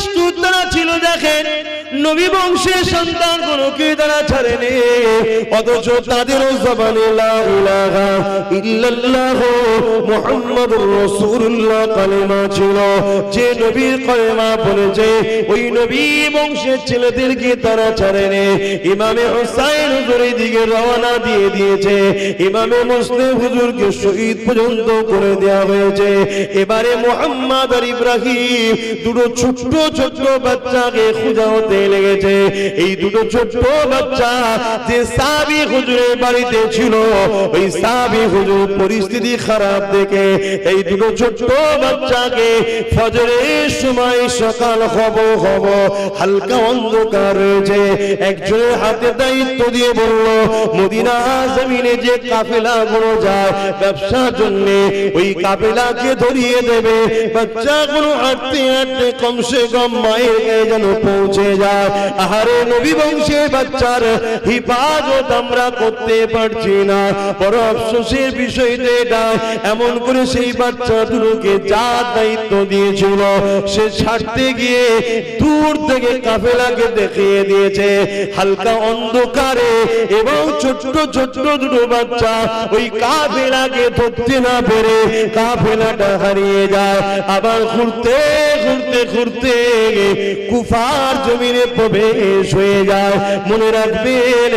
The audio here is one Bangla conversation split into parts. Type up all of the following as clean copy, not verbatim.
নিষ্ঠুর তারা ছিল। দেখেন নবী বংশের সন্তান কোনকে তারা ছাড়েনি, অথচ তাদেরও জবানে লা ইলাহা ইল্লাল্লাহ মুহাম্মাদুর রাসূলুল্লাহ কালেমা ছিল। যে নবীর কালেমা বলেছে ওই নবী বংশের ছেলেদেরকে তারা ছাড়েনি। ইমামে হুসাইন হুজুরের দিকে রওনা দিয়ে দিয়েছে, ইমামে মুসলিম হুজুরকে শহীদ পর্যন্ত করে দেওয়া হয়েছে। এবারে মুহাম্মদ আর ইব্রাহিম দুটো ছোট্ট ছোট্ট বাচ্চাকে খোঁজা হতে লেগেছে। এই দুটো ছোট্ট বাচ্চা যে সাহাবী হুজুরের বাড়িতে ছিল, ওই সাহাবী হুজুর পরিস্থিতি খারাপ দেখে এই দুটো ছোট্ট বাচ্চাকে ফজরের সময় সকাল হব হালকা অন্ধকার রয়েছে, একজনের হাতে দায়িত্ব দিয়ে বলল মদিনা জমিনে যে কাফেলা গুলো যায় ব্যবসার জন্য ওই কাফেলাকে ধরিয়ে দেবে। বাচ্চাগুলো হাঁটতে হাঁটতে কমসে কম মায়ের গায়ে যেন পৌঁছে যায়। আহারে নবী বংশের বাচ্চার হিফাজত আমরা করতে পারছি না, বড় আফসোসের বিষয় এটা। এমন করে সেই বাচ্চা দুটোকে যা দায়িত্ব দিয়েছিল সে ছাড়তে গিয়ে দূর থেকে কাফেলাকে দেখিয়ে দিয়েছে হালকা অন্ধকারে, এবং ছোট্ট ছোট্ট দুটো বাচ্চা ওই কাফেলাকে ধরতে না পেরে কাফেলাটা হারিয়ে যায়। আবার ঘুরতে ঘুরতে ঘুরতে কুফার জমিনে প্রবেশ হয়ে যায়। মনে রাখবেন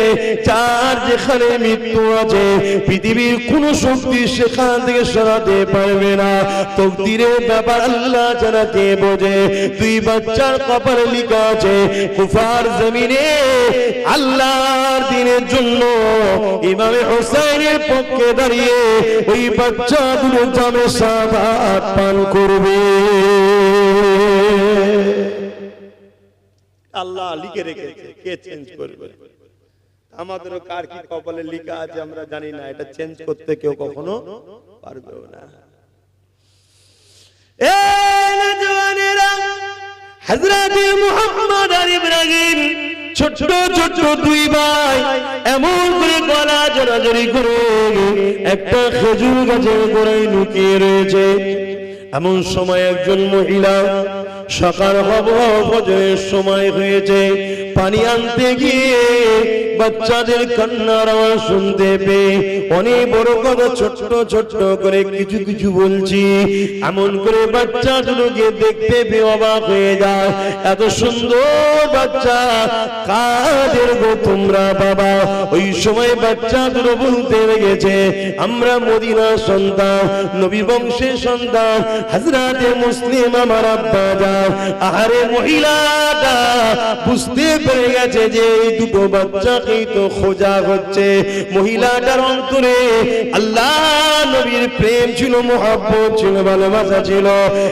যার যেখানে মৃত্যু আছে পৃথিবীর কোন শক্তি সেখান থেকে সরাতে পারবে না। তকদিরের ব্যাপার আল্লাহ ছাড়া কে বোঝে। দুই বাচ্চার কপালে লেখা আছে কুফার জমিনে আল্লাহর দ্বীনের জন্য ইমামে হুসাইনের পক্ষে দাঁড়িয়ে ওই বাচ্চা দুটো জামে শাহাদাত পান করবে। আল্লাহ লিখে রেখেছে, কে চেঞ্জ করবে? আমাদেরও কার কি কপালে লেখা আছে আমরা জানি না, এটা চেঞ্জ করতে কেউ কখনো পারবে না। এই নওজওয়ানেরা, হযরত মুহাম্মদ আর ইব্রাহিম ছোট ছোট দুই ভাই এমন করে গলা জড়াজড়ি করে একটা খেজুর গাছের গোড়ায় লুকিয়ে রয়েছে। এমন সময় একজন মহিলা সকাল ফজরের সময় হয়েছে, পানি আনতে গিয়ে বাচ্চাদের কান্নার আওয়াজ শুনতে পেয়ে অনেক বড় কথা ছোট্ট ছোট্ট করে কিছু কিছু বলছি। এমন করে বাচ্চা দুটোকে দেখতে পেয়ে অবাক হয়ে যায়। এত সুন্দর বাচ্চা কাদের গো তোমরা বাবা? ওই সময় বাচ্চা দুটো বলতে লেগেছে আমরা মদিনার সন্তান, নবী বংশের সন্তান, হযরতে মুসলিম আমার আব্বা যান। আহারে মহিলাটা বুঝতে পেরে গেছে যে এই দুটো বাচ্চাকেই তো খোঁজা হচ্ছে। মহিলাটার অন্তরে আল্লাহ নবীর প্রেম ছিল, মহব্বত ছিল, ভালোবাসা ছিল।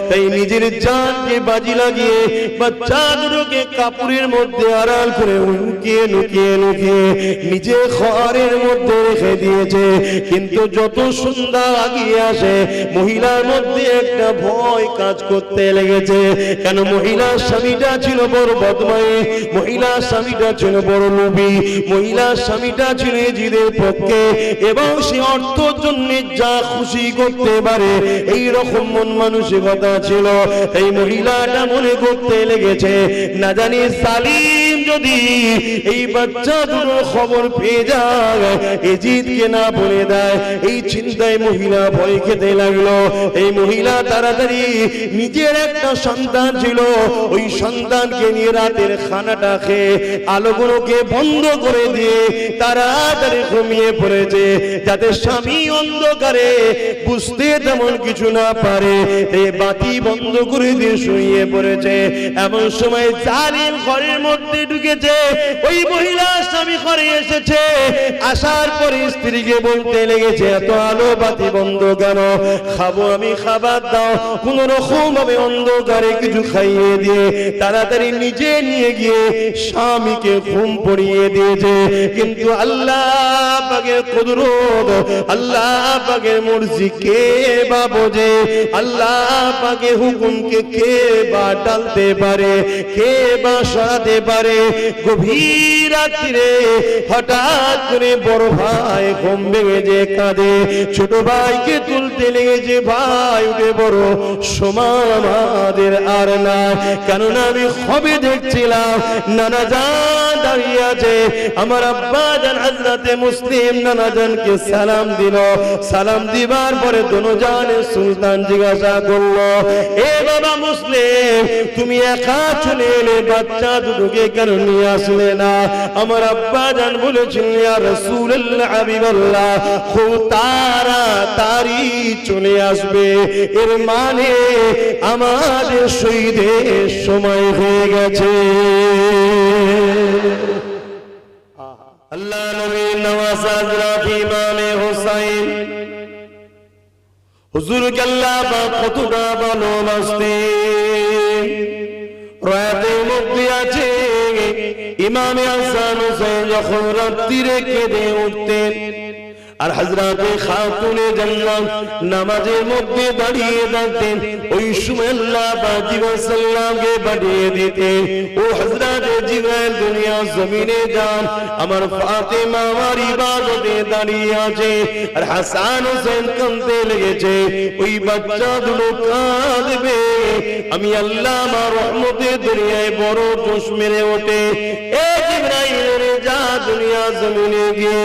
তাই নিজের জানকে বাজি লাগিয়ে বাচ্চা দুটোকে কাপড়ের মধ্যে আড়াল করে লুকিয়ে লুকিয়ে লুকিয়ে নিজে ঘরের মধ্যে রেখে দিয়েছে। কিন্তু যত সন্ধ্যা আগিয়ে আসে মহিলার মধ্যে একটা ভয় কাজ করতে লেগেছে। কেন? মহিলার স্বামীটা ছিল বড় বদমাইশ, মহিলার স্বামীটা ছিল বড় লোভী, মহিলার স্বামীটা ছিল জিদের পক্ষে, এবং সে অর্থের জন্য যা খুশি করতে পারে এই রকম মন মানসিকতা ছিল। এই মহিলাটা মনে করতে লেগেছে না জানি সালিম যদি এই বাচ্চা দুটোর খবর পেয়ে যায় এজিদকে না বলে দেয়, এই চিন্তায় মহিলা ভয় খেতে লাগলো। এই মহিলা তাড়াতাড়ি নিজের একটা সন্তান ছিল ওই সন্তানকে নিয়ে রাতের খানাটা খেয়ে আলোগুলোকে বন্ধ করে দিয়ে তাড়াতাড়ি ঘুমিয়ে পড়েছে, যাতে স্বামী অন্ধকারে বুঝতে তেমন কিছু না পারে। এই বাতি বন্ধ করে দিয়ে শুয়ে পড়েছে। এমন সময় জালিম ঘরের মধ্যে ঢুকেছে। ওই মহিলা স্বামী ঘরে এসেছে, আসার পরে স্ত্রীকে বলতে লেগেছে এত আলো বাতি বন্ধ কেন? খাবো আমি, খাবার দাও। কোন রকম ভাবে অন্ধকারে কিছু খাইয়ে দিয়ে তাড়াতাড়ি নিজে নিয়ে গিয়ে স্বামীকে ঘুম পড়িয়ে দিয়েছে। কিন্তু আল্লাহ পাকের কুদরত, আল্লাহ পাকের মর্জি কে বা বোঝে? আল্লাহ পাকের হুকুমকে কে বা টালতে পারে, কে বা সরাতে পারে? গভীর রাত্রিরে হঠাৎ করে বড় ভাই ঘুম ভেঙে যে কাঁদে, ছোট ভাইকে তুলতে লেগেছে। ভাই উঠে বড় সময় আমাদের আর না, কেননা আমি খবে দেখছিলাম নানা জান দাঁড়িয়ে আছে। আমার আব্বা জান হযরতে মুসলিম নানা জানকে সালাম দিল। সালাম দিবার পরে দোনো জানের সুলতান জিজ্ঞাসা করলো, এ বাবা মুসলিম, তুমি একা চলে এলে, বাচ্চা দুটোকে কেন নিয়ে আসলে না? আমার আব্বা জান বলেছিলেন, ইয়া রাসূলুল্লাহ হাবিবাল্লাহ, খুব তাড়াতাড়ি চলে আসবে, এর মানে আমাদের শহীদের সময় হয়ে গেছে। আল্লাহ নবী নওয়াজ হযরত ইমামে হোসেন হুজুরকে আল্লাহ পাক কতটা ভালোবাসতেন। রাতের মধ্যে আছে ইমামে হাসান হোসেন যখন রাত্রিরে কেঁদে উঠতেন, আর হযরতে খাতুনে জান্নাত নামাজের মধ্যে দাঁড়িয়ে থাকতেন, ওই সময় আল্লাহ পাক জিবরাইল সাল্লামকে পাঠিয়ে দিতেন, ও হযরতে জিবরাইল দুনিয়া জমিনে যান, আমার ফাতেমা আমার ইবাদতে দাঁড়িয়ে আছে, আর হাসান হোসেন কাঁদতে লেগেছে, ওই বাচ্চা দুটো কাঁদবে, আমি আল্লাহ আমার রহমতের দুনিয়ায় বড় জোশ মেরে ওঠে। এ জিবরাইল যা দুনিয়া জমিনে গিয়ে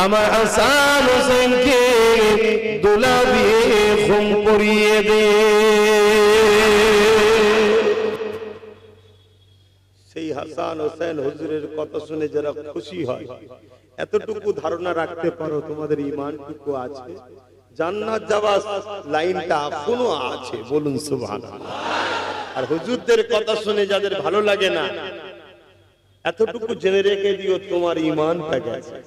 আমার হাসান হোসেনকে দোলা দিয়ে ঘুম পড়িয়ে দে। সেই হাসান হোসেন হুজুরের কথা শুনে যারা খুশি হয়, এতটুকু ধারণা রাখতে পারো তোমাদের ঈমানটুকু আছে, জান্নাত যাওয়ার লাইনটা এখনো আছে, বলুন সুবহানাল্লাহ। আর হুজুরদের কথা শুনে যাদের ভালো লাগে না, এতটুকু জেনে রেখে দিও তোমার ঈমানটা গেছে।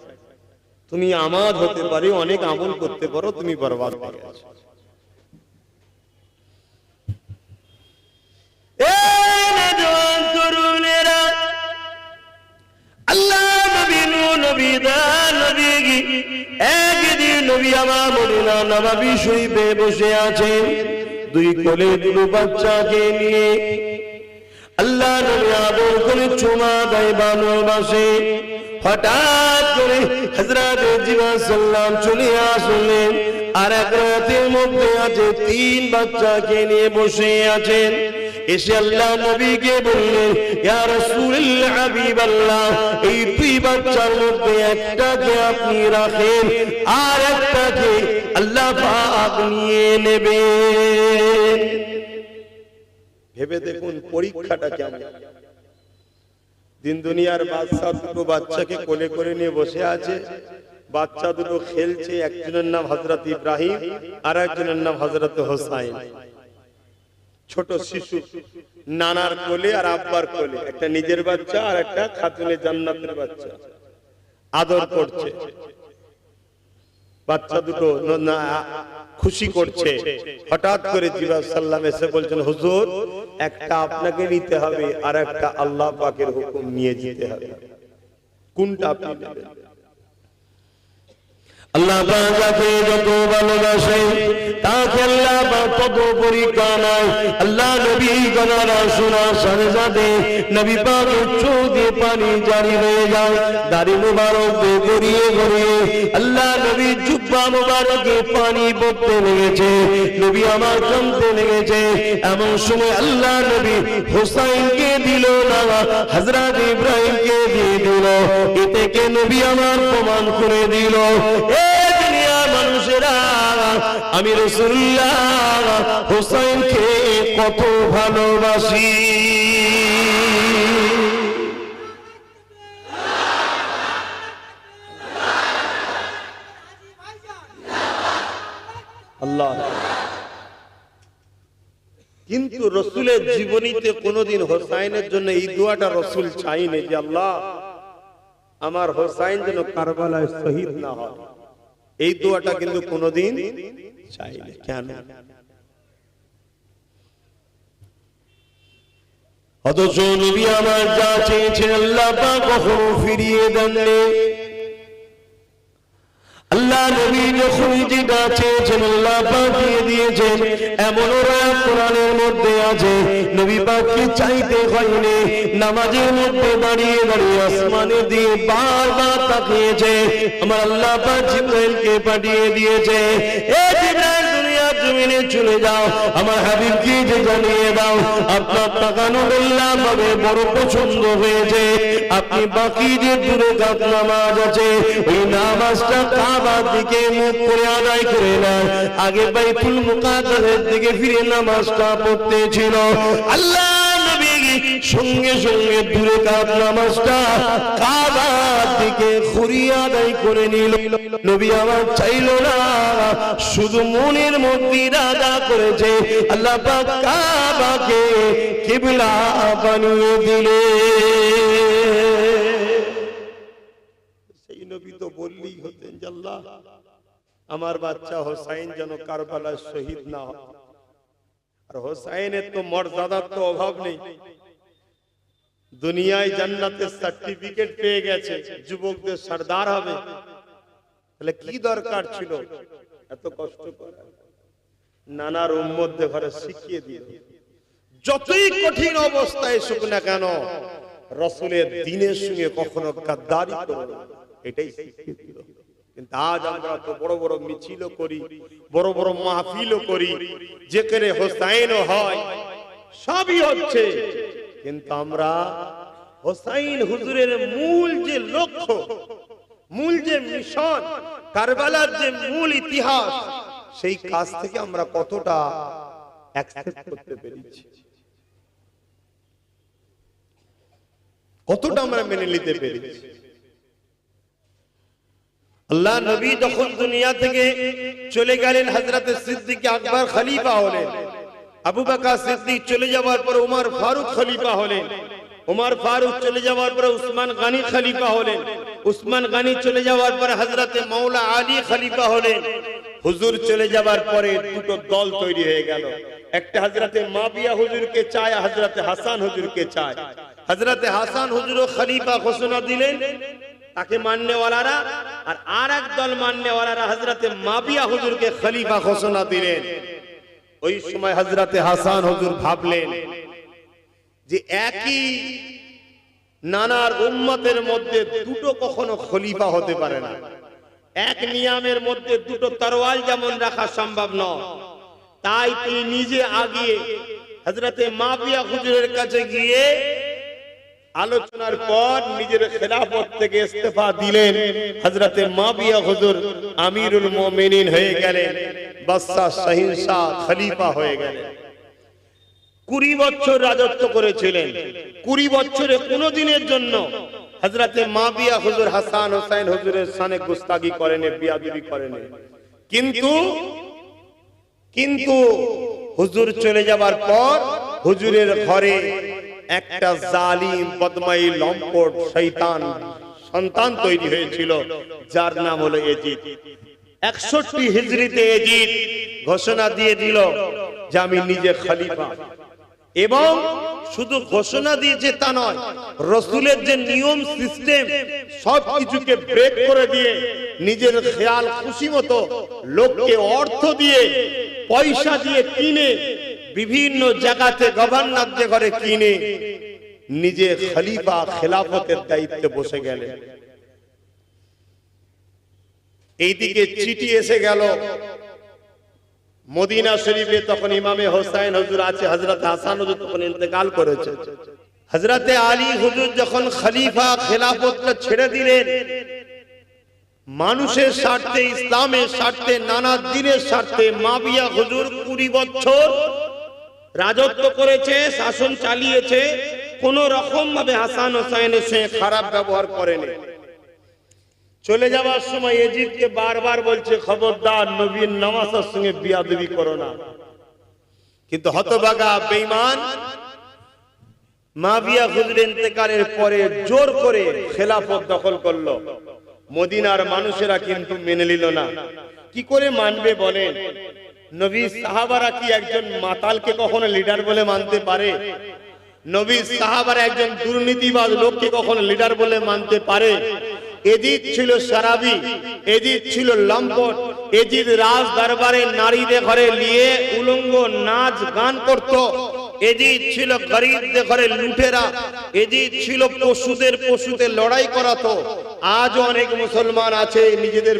তুমি আমাদ হতে পারো, অনেক আমল করতে পারো, তুমি বরবাদ হয়ে গেছো। এই নওজোয়ান তরুণেরা, আল্লাহ নবী নবী দা নবী একদিন নবী আমার মদিনা নববী শরীফে বসে আছেন, দুই কোলে দুটো বাচ্চাকে নিয়ে। আল্লাহ নবী আদর করে চুমা দেয় ভালোবাসে। হঠাৎ করে হযরত জিবরাইল সাল্লাম চলে আসলেন, আর এক রাতের মধ্যে আছে তিন বাচ্চাকে নিয়ে বসে আছেন। এসে আল্লাহ নবীকে বললেন, ইয়া রাসূলুল্লাহ হাবিবাল্লাহ, এই দুই বাচ্চার মধ্যে একটাকে আপনি রাখেন, আর একটাকে আল্লাহ পাক নিয়ে নেবেন। ভেবে দেখুন পরীক্ষাটা কেমন। দিন দুনিয়ার বাদশা দুটো বাচ্চাকে কোলে করে নিয়ে বসে আছে, বাচ্চা দুটো খেলছে, একজনের নাম হযরত ইব্রাহিম আর একজনের নাম হযরত হোসাইন। ছোট শিশু, নানার কোলে আর আব্বার কোলে, একটা নিজের বাচ্চা আর একটা খাতুনে জান্নাতের বাচ্চা, আদর করছে। বাচ্চা দুটো খুশি করছে। হঠাৎ করে জিবরাইল সাল্লাম এসে বলছেন, হুজুর, একটা আপনাকে নিতে হবে আর একটা আল্লাহ পাকের হুকুম নিয়ে যেতে হবে, কোনটা আপনি নেবেন? আল্লাহ পাক যাকে যত ভালোবাসে তাকে আল্লাহ পাক তত পরীক্ষা নাই। আল্লাহ নবী গলারা শোনার সাথে সাথে নবী পাকের চোখ দিয়ে পানি জারি হয়ে যায়, দাড়ি মুবারক দিয়ে গড়িয়ে গড়িয়ে আল্লাহ নবী জুব্বা মুবারকে পানি পড়তে লেগেছে। নবী আমার কাঁদতে লেগেছে। এমন সময় আল্লাহ নবী হোসাইনকে দিল না, হযরত ইব্রাহিমকে দিয়ে দিল। এ থেকে নবী আমার প্রমাণ করে দিল, মানুষেরা, আমি রাসূলুল্লাহ হোসেনকে কত ভালোবাসি। আল্লাহ। কিন্তু রাসূলের জীবনীতে কোনোদিন হোসাইনের জন্য এই দোয়াটা রাসূল চাইনি যে আল্লাহ আমার হোসাইন যেন কারবালায় শহীদ না হয়। এই দোয়াটা কিন্তু কোনোদিন চাইনি। কেন? অথচ নবী আমার যা চেয়েছেন আল্লাহ পাক কখনো ফিরিয়ে দেননি। আল্লাহ আল্লাহ নবী যখন যেটা চেয়েছেন আল্লাহ পাক দিয়ে দিয়েছেন। এমন রাত কোরআনের মধ্যে আছে নবী পাককে চাইতে হয়নি, নামাজের মধ্যে দাঁড়িয়ে দাঁড়িয়ে আসমানে দিয়ে বারবার তাকিয়েছে। আমার আল্লাহ পাক জিবরাইলকে পাঠিয়ে দিয়েছে, এ জিবরাইল দুনিয়ার জমিনে চলে যাও, আমার হাবিবকে যে জানিয়ে দাও আপনার তাকানো আল্লাহ পাকে বড় পছন্দ হয়েছে। আপনি বাকি যে দূরে কাত নামাজ আছে ওই নামাজটা কাবার দিকে মুখ করে আদায় করে নেন। আগে বাইতুল মুকাদ্দাসের দিকে ফিরে নামাজটা পড়তে ছিল। আল্লাহ নবী সঙ্গে সঙ্গে দূরে কাত নামাজটা কাবার দিকে ঘুরিয়ে আদায় করে নিল। নবী আমার চাইল না, শুধু মনের মধ্যে ইরাদা করেছে আল্লাহ পাক কাবাকে কিবলা বানিয়ে দিলে। সেই নবী তো বললেই হতেন যে আল্লাহ আমার বাচ্চা হোসাইন যেন কারবালায় শহীদ না হয়। আর হোসাইনের তো মর্যাদার তো অভাব নেই, দুনিয়ায় জান্নাতের সার্টিফিকেট পেয়ে গেছে, যুবকদের সরদার হবে। তাহলে কি দরকার ছিল এত কষ্ট করা? নানার উম্মতদের ঘরে শিখিয়ে দিল, যতই কঠিন অবস্থায় সুখ না কেন রাসূলের দ্বীনের সঙ্গে কখনো গাদ্দারি করবে না, এটাই শিখিয়ে দিল। কিন্তু আজ আমরা তো বড় বড় মিছিলও করি, বড় বড় মাহফিলও করি, যেখানে হোসাইনও হয়, সবই হচ্ছে, কিন্তু আমরা হোসাইন হুজুরের মূল যে লক্ষ্য, মূল যে মিশন, কারবালার যে মূল ইতিহাস, সেই কাজ থেকে আমরা কতটা অ্যাকসেপ্ট করতে পেরেছি, কতটা আমরা মেনে নিতে পেরেছি। আল্লাহ নবী যখন দুনিয়া থেকে চলে গেলেন, হযরত সিদ্দিক আকবর খলিফা হলেন, আবু বকর সিদ্দিক চলে যাওয়ার পর উমর ফারুক খলিফা হলেন, উমর ফারুক চলে যাওয়ার পর উসমান গনি খলিফা হলেন, উসমান গনি চলে যাওয়ার পর হযরত মাওলা আলী খলিফা হলেন। হুজুর চলে যাওয়ার পরে দুটো দল তৈরি হয়ে গেল, একটা হযরত মাবিয়া হুজুরকে চায়, হযরত হাসান হুজুরকে চায়। হযরত হাসান হুজুরও খলিফা ঘোষণা দিলেন, তাকে মাননেওয়ালারা, আর আরেক দল মাননেওয়ালারা হযরত মাবিয়া হুজুরকে খলিফা ঘোষণা দিলেন। ওই সময় হযরত হাসান হুজুর ভাবলেন যে একই নানার উম্মতের মধ্যে দুটো কখনো খলিফা হতে পারে না, এক নিয়ামের মধ্যে দুটো তরোয়াল যেমন রাখা সম্ভব নয়। তাই তিনি নিজে আগিয়ে হযরত মাবিয়া হুজুরের কাছে গিয়ে আলোচনার পর নিজের খেলাফত থেকে ইস্তেফা দিলেন। হযরত মাবিয়া হুজুর আমিরুল মুমিনিন হয়ে গেলেন, বাদশা শাহিনশাহ খলিফা হয়ে গেলেন। 20 বছর রাজত্ব করেছিলেন। 20 বছরে কোনো দিনের জন্য হযরত মাবিয়া হুজুর হাসান হোসেন হুজুরের শানে গুস্তাগি করেনি, বিয়াদবি করেনি। কিন্তু হুজুর চলে যাবার পর হুজুরের ঘরে একটা জালিম বদমাই লম্পট শয়তান সন্তান তৈরি হয়েছিল, যার নাম হলো ইয়াজিদ। 61 হিজরিতে ইয়াজিদ ঘোষণা দিয়ে দিল যে আমি নিজে খলিফা, এবং শুধু ঘোষণা দিয়েছে তা নয়, রাসূলের যে নিয়ম সিস্টেম সবকিছুকে ব্রেক করে দিয়ে নিজের খেয়াল খুশি মতো লোককে অর্থ দিয়ে পয়সা দিয়ে কিনে বিভিন্ন জায়গাতে গভর্নরদের ঘরে কিনে নিজে খলিফা খেলাফতের দায়িত্বে বসে গেলেন। এইদিকে চিঠি এসে গেল মদিনা শরীফে, তখন ইমামে হোসেন হুজুর আছে, হযরত হাসান হুজুর তখন ইন্তেকাল করেছে। হযরত আলী হুজুর যখন খলিফা খেলাফতটা ছেড়ে দিলেন, মানুষের স্বার্থে, ইসলামের স্বার্থে, নানা দ্বীনের স্বার্থে মাবিয়া হুজুর 20 বছর রাজত্ব করেছে, শাসন চালিয়েছে, কোন রকম ভাবে হাসান হোসেনের সঙ্গে খারাপ ব্যবহার করেনি। চলে যাওয়ার সময় ইয়াজিদকে বারবার বলছে খবরদার নবীর নামাজের সঙ্গে বিয়াদবি করো না, কিন্তু হতভাগা বেঈমান মাবিয়া হুজুর ইন্তেকালের পরে জোর করে খেলাফত দখল করলো। মদিনার মানুষেরা কিন্তু মেনে নিল না। কি করে মানবে বলেন? নবী সাহাবারা কি একজন মাতালকে কখনো লিডার বলে মানতে পারে? নবী সাহাবারা একজন দুর্নীতিবাজ লোককে কখনো লিডার বলে মানতে পারে? এজিদ ছিল সারাবি, এজিদ ছিল লম্পট, এজিদ রাজ দরবারে নারীদের ঘরে নিয়ে উলঙ্গ নাচ গান করত। এজিদ ছিল গরিবদের ঘরে লুটেরা, এজিদ ছিল পশুতে লড়াই করাতো। আজও অনেক মুসলমান আছে নিজেদের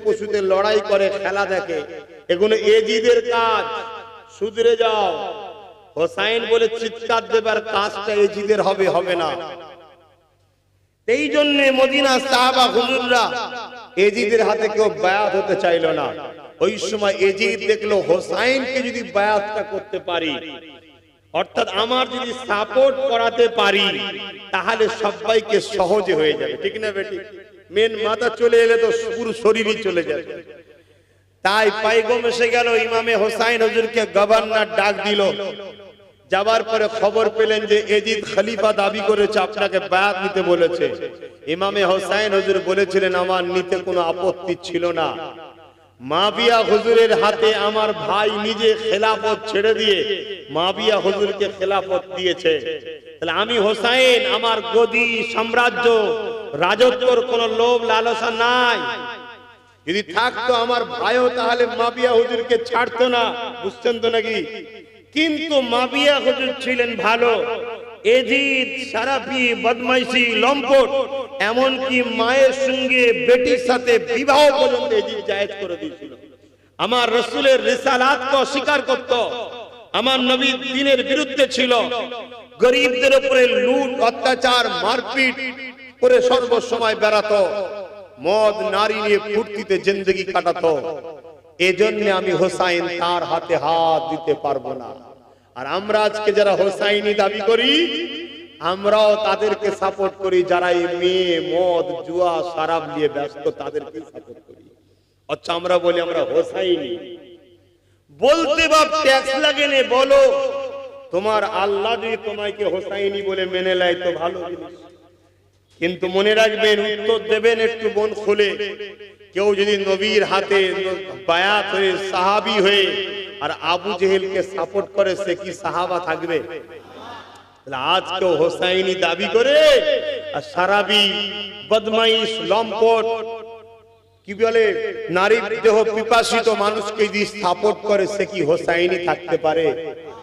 পশুতে লড়াই করে, খেলা দেখে। এগুলো এজিদের কাজ, শুধরে যাও। হোসাইন বলে চিৎকার দেবার কাজটা এজিদের হবে না। এই জন্য মদিনা সাহাবা হুজুররা এজিদের হাতে কেউ বায়াত হতে চাইল না। ওই সময় এজিদ দেখলো হোসাইনকে যদি বায়াতটা করতে পারি, অর্থাৎ আমার যদি সাপোর্ট করাতে পারি, তাহলে সবাইকে সহজে হয়ে যাবে, ঠিক না বেটি? মেন মাথা চলে এলে তো পুরো শরীরই চলে যাবে। তাই পাইগম এসে গেল, ইমামে হোসাইন হুজুরকে গভর্নর ডাক দিল। যাবার পরে খবর পেলেন যে এজিদ খলিফা দাবি করেছে, আপনাকে বায়াত নিতে বলেছে। ইমামে হোসাইন হুজুর বলেছিলেন আমার নিতে কোনো আপত্তি ছিল না। মাবিয়া হুজুরের হাতে আমার ভাই নিজে খেলাফত ছেড়ে দিয়ে মাবিয়া হুজুরকে খেলাফত দিয়েছে। তাহলে আমি হোসাইন, আমার গদি, সাম্রাজ্য, রাজত্বর কোনো লোভ লালসা নাই। যদি থাকতো আমার ভাইও তাহলে মাবিয়া হুজুরকে ছাড়তো না, বুঝছেন তো নাকি? কিন্তু মাবিয়া হুজুর ছিলেন ভালো। এজিদ সারাফি, বদমাইশি, লম্পট, এমনকি মায়ের সঙ্গে বেটির সাথে বিবাহ পর্যন্ত এজিদ জায়েজ করে দিয়েছিল। আমার রাসূলের রিসালাতকে অস্বীকার করত, আমার নবীর দ্বীনের বিরুদ্ধে ছিল, গরিবদের উপরে লুট, অত্যাচার, মারপিট করে সর্বসময় বেড়াতো, মদ নারী নিয়ে ফুর্তিতে জিন্দেগি কাটাতো। এজন্য আমি হোসাইন তার হাতে হাত দিতে পারবো না। আর আমরা আজকে যারা হোসাইনি দাবি করি, আমরাও তাদেরকে সাপোর্ট করি যারা এই মেয়ে, মদ, জুয়া, শরাব নিয়ে ব্যস্ত, তাদেরকে সাপোর্ট করি। আচ্ছা, আমরা বলি আমরা হোসাইনি। বলতে বাপ ট্যাক্স লাগে না, বলো তোমার আল্লাহ যদি তোমাকে হোসাইনি বলে মেনে নেয় তো ভালো জিনিস। কিন্তু মনে রাখবেন, উত্তর দেবেন একটু মন খুলে। কেউ যদি নবীর হাতে বায়াত হয়ে সাহাবী হয়ে আর আবু জেহেলকে সাপোর্ট করে, সে কি সাহাবা থাকবে? আজ কেউ হোসাইনি দাবি করে আর সারাবি, বদমাইশ, লম্পট, কি বলে নারী দেহ পিপাসিত মানুষকে যদি সাপোর্ট করে, সে কি হোসাইনি থাকতে পারে?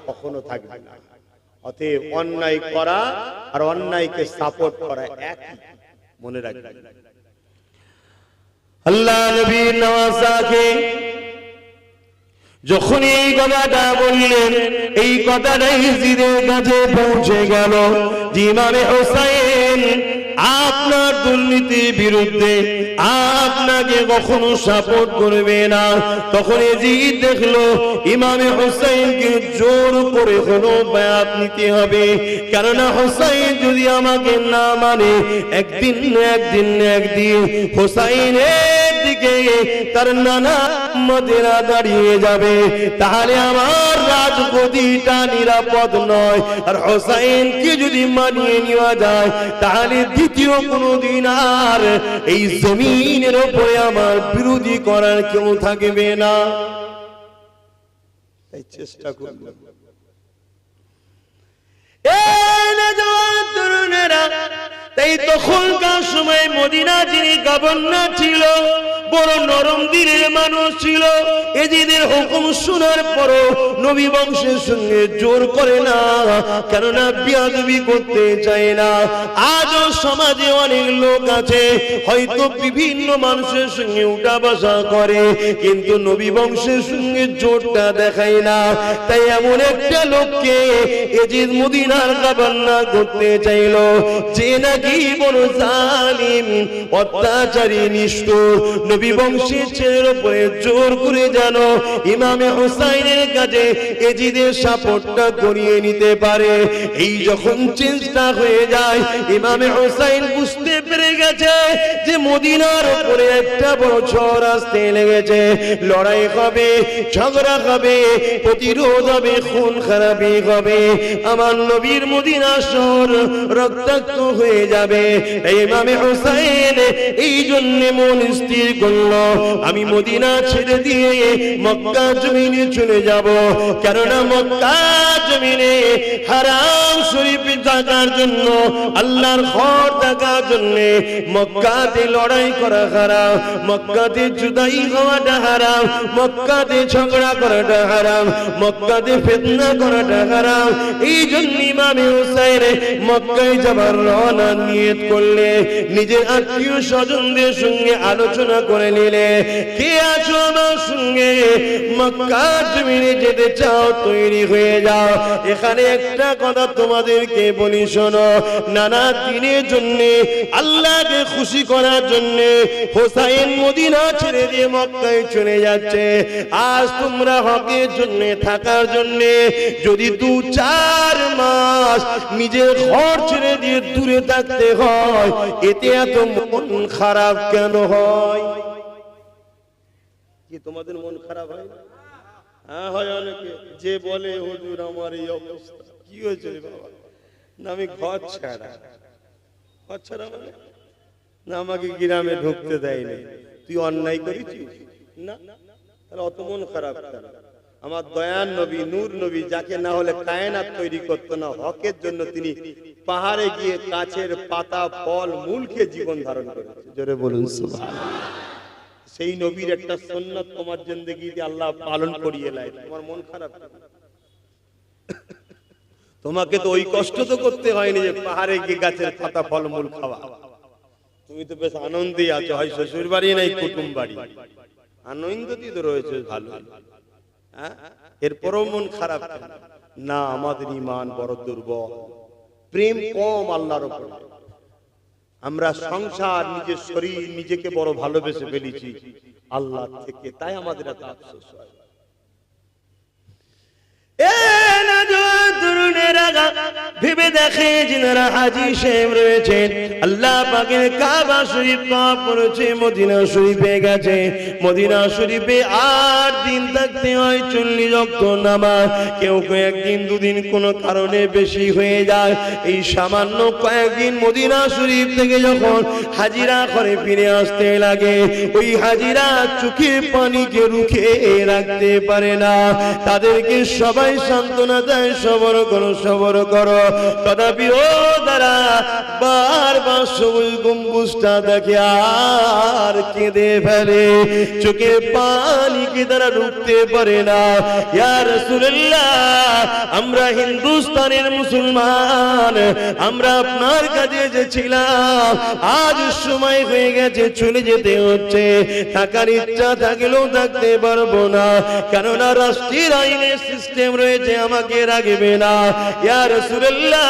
কখনো থাকবে না। অতএব অন্যায় করা আর অন্যায়কে সাপোর্ট করা একই, মনে রাখবেন। আল্লাহ নবীর নওয়াজাকে যখন এই কথাটা বললেন, এই কথাটাই জিদের কাছে পৌঁছে গেল। ইমামে হোসাইন আপনার দুর্নীতির বিরুদ্ধে আপনাকে কখনো সাপোর্ট করবে না। তখন এজিদ দেখলো ইমামে হোসাইনকে জোর করে কোনো বায়াত নিতে হবে, কেননা হোসাইন যদি আমাকে না মানে একদিন হোসাইনের দিকে তার নানা মদেরা দাঁড়িয়ে যাবে, তাহলে আমার রাজগদিটা নিরাপদ নয়। আর হোসাইনকে যদি মানিয়ে নেওয়া যায়, তাহলে দ্বিতীয় কোনদিন আর এই জমিনের উপরে আমার বিরোধী করার কেউ থাকবে না। তাই চেষ্টা করব। তাই তখনকার সময় মদিনা যিনি গভর্নর ছিল, বড় নরম দিলের মানুষ ছিল। এজিদের হুকুম শোনার পরও নবী বংশের সঙ্গে জোর করে না, কেননা বিয়াদবি করতে চায় না। আজও সমাজে অনেক লোক আছে হয়তো বিভিন্ন মানুষের সঙ্গে উঠা বসা করে, কিন্তু নবী বংশের সঙ্গে জোরটা দেখায় না। তাই এমন একটা লোককে এজিদ মদিনার গভর্নর করতে চাইল, যে নাকি বড় জালিম, অত্যাচারী, নিষ্ঠুর। নবী বংশের ছেলের উপরে জোর করে যেন ইমামে হোসাইনের কাছে এজিদের সাপোর্টটা করিয়ে নিতে পারে। এই যখন চেষ্টা হয়ে যায়, ইমামে হোসাইন বুঝতে পেরে গেছে যে মদিনার উপরে একটা বড় ঝড় আসতে লেগেছে। লড়াই হবে, ঝগড়া হবে, প্রতিরোধ হবে, খুন খারাপি হবে। আমার নবীর মদিনা শহর রক্তাক্ত হয়ে যাবে। ইমামে হোসাইন এই জন্য মন স্থির করলো, আমি মদিনা ছেড়ে দিয়ে মক্কা জমিনে চলে যাব, কেননা মক্কা জমিনে হারাম শরীফে থাকার জন্য, আল্লাহর ঘর থাকার জন্য মক্কাতে লড়াই করা হারাম, মক্কাতে জুদাই হওয়াটা হারাম, মক্কাতে ঝগড়া করাটা হারাম, মক্কাতে ফিতনা করাটা হারাম। এই জন্য ইমাম হুসাইন মক্কায় যাবার রওনা নিয়ত করলে নিজের আত্মীয় স্বজনদের সঙ্গে আলোচনা করে নিলে, কে আছো আমার সঙ্গে মক্কার জমিনে যেতে চাও, তৈরি হয়ে যাও। এখানে একটা কথা তোমাদেরকে বলি শোনো, নানা দিনের জন্য আল্লাহকে খুশি করার জন্য হুসাইন মদিনা ছেড়ে দিয়ে মক্কায় চলে যাচ্ছে। আজ তোমরা হকের জন্য থাকার জন্য যদি 2-4 মাস নিজের ঘর ছেড়ে দিয়ে দূরে থাকতে হয়, এতে এত মন খারাপ কেন হয়? কি তোমাদের মন খারাপ হয়? হ্যাঁ হয় অনেকে, যে বলে হুজুর আমার এই অবস্থা। কি হয়েছে রে বাবা? না আমি ঘর ছাড়া। ঘর ছাড়া মানে না আমাকে গ্রামে ঢুকতে দেয়নি। তুই অন্যায় করেছিস না, তাহলে অত মন খারাপ কেন? আমার দয়ার নবী, নূর নবী, যাকে না হলে কায়নাত তৈরি করতো না, হকের জন্য তিনি পাহাড়ে গিয়ে গাছের পাতা ফল মূল খেয়ে জীবন ধারণ করেছে। জোরে বলুন সুবহানাল্লাহ। সেই নবীর একটা সুন্নাত তোমার জিন্দেগিতে আল্লাহ পালন করিয়ে লাই, তোমার মন খারাপ? তোমাকে তো ওই কষ্ট তো করতে হয়নি যে পাহাড়ে গিয়ে গাছের পাতা ফল মূল খাওয়া। তুমি তো বেশ আনন্দে আছো, হয় শ্বশুর বাড়ি নাই কুটুম বাড়ি, আনন্দই তো রয়েছে ভালো। এরপরও মন খারাপ না? আমাদের ঈমান বড় দুর্বল, প্রেম কম আল্লাহর উপর। আমরা সংসার, নিজের শরীর, নিজেকে বড় ভালোবেসে ফেলেছি আল্লাহ থেকে, তাই আমাদের এত আফসোস হয়। ভেবে দেখে যিনারা হাজী সাহেব রয়েছেন, আল্লাহ পাকের কাবা শরীফ তওয়াফ করেছে, মদিনা শরীফে গেছে, মদিনা শরীফে 8 দিন থাকতে হয়, 40 ওয়াক্ত নামাজ। কেউ কয়েকদিন 2 দিন কোনো কারণে বেশি হয়ে যায়। এই সামান্য কয়েকদিন মদিনা শরীফ থেকে যখন হাজিরা করে ফিরে আসতে লাগে, ওই হাজিরা চোখের পানিকে রুখে রাখতে পারে না। তাদেরকে সবাই সান্ত্বনা দেয়, সবর করো, সবর করো। তথাপি ও তারা বারবার সবুজ গম্বুজটা দেখে আর কেঁদে ফেলে, চোখে পানিকে তারা রুখতে পারে না। ইয়া রাসূলুল্লাহ, আমরা হিন্দুস্তানের মুসলমান, আমরা আপনার কাছে এসেছিলাম, আজ সময় হয়ে গেছে, চলে যেতে হচ্ছে। থাকার ইচ্ছা থাকলেও থাকতে পারবো না, কেননা রাষ্ট্রের আইনের সিস্টেম রয়েছে, আমাকে রাখবে না। ইয়া রাসূলুল্লাহ,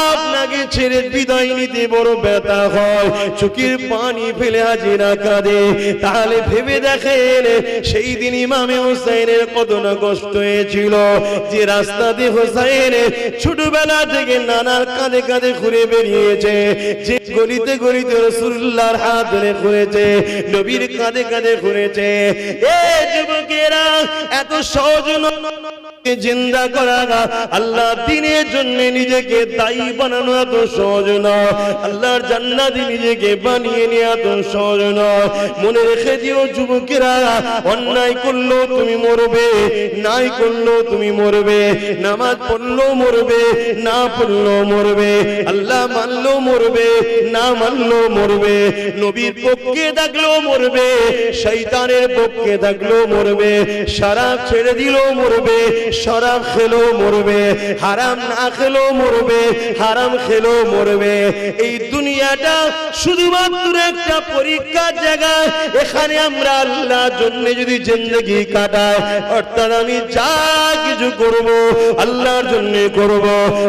আপনাকে ছেড়ে বিদায় নিতে বড় ব্যথা হয়, চোখের পানি ফেলে হাজিরা কাঁদে। তাহলে ভেবে দেখেন সেই দিন ইমামে হুসাইনের কত না কষ্ট হয়েছিল, যে রাস্তাতে হুসাইন ছোটবেলা থেকে নানার কাঁধে কাঁধে ঘুরে বেরিয়েছে, যে গলিতে গলিতে রাসূলুল্লাহর হাত ধরে ঘুরেছে, নবীর কাঁধে কাঁধে ঘুরেছে। এ যুবকেরা, এত সহজ জিন্দা করা, আল্লাহ দ্বীনের জন্য নিজেকে দায়ী বানানো এত সহজ নয়, আল্লাহর জান্নাতে নিজেকে বানিয়ে নেওয়া এত সহজ নয়। মনে রেখে দিও যুবকেরা, অন্যায় করলো তুমি মরবে, নাই করলো তুমি মরবে, নামাজ পড়লো মরবে, না পড়লো মরবে, আল্লাহ মানলো মরবে, না মানলো মরবে, নবীর পক্ষে থাকলো মরবে, শয়তানের পক্ষে থাকলো মরবে, শরাব ছেড়ে দিলো মরবে, শরাব খেলো মরবে, হারাম না খেলো মরবে, হারাম খেলো মরবে। এই দুনিয়াটা শুধুমাত্র একটা পরীক্ষার জায়গা, এখানে আমরা আল্লাহর জন্য যদি জিন্দেগি কাটাই, অর্থাৎ আমি যা কিছু করব আল্লাহর জন্য করব,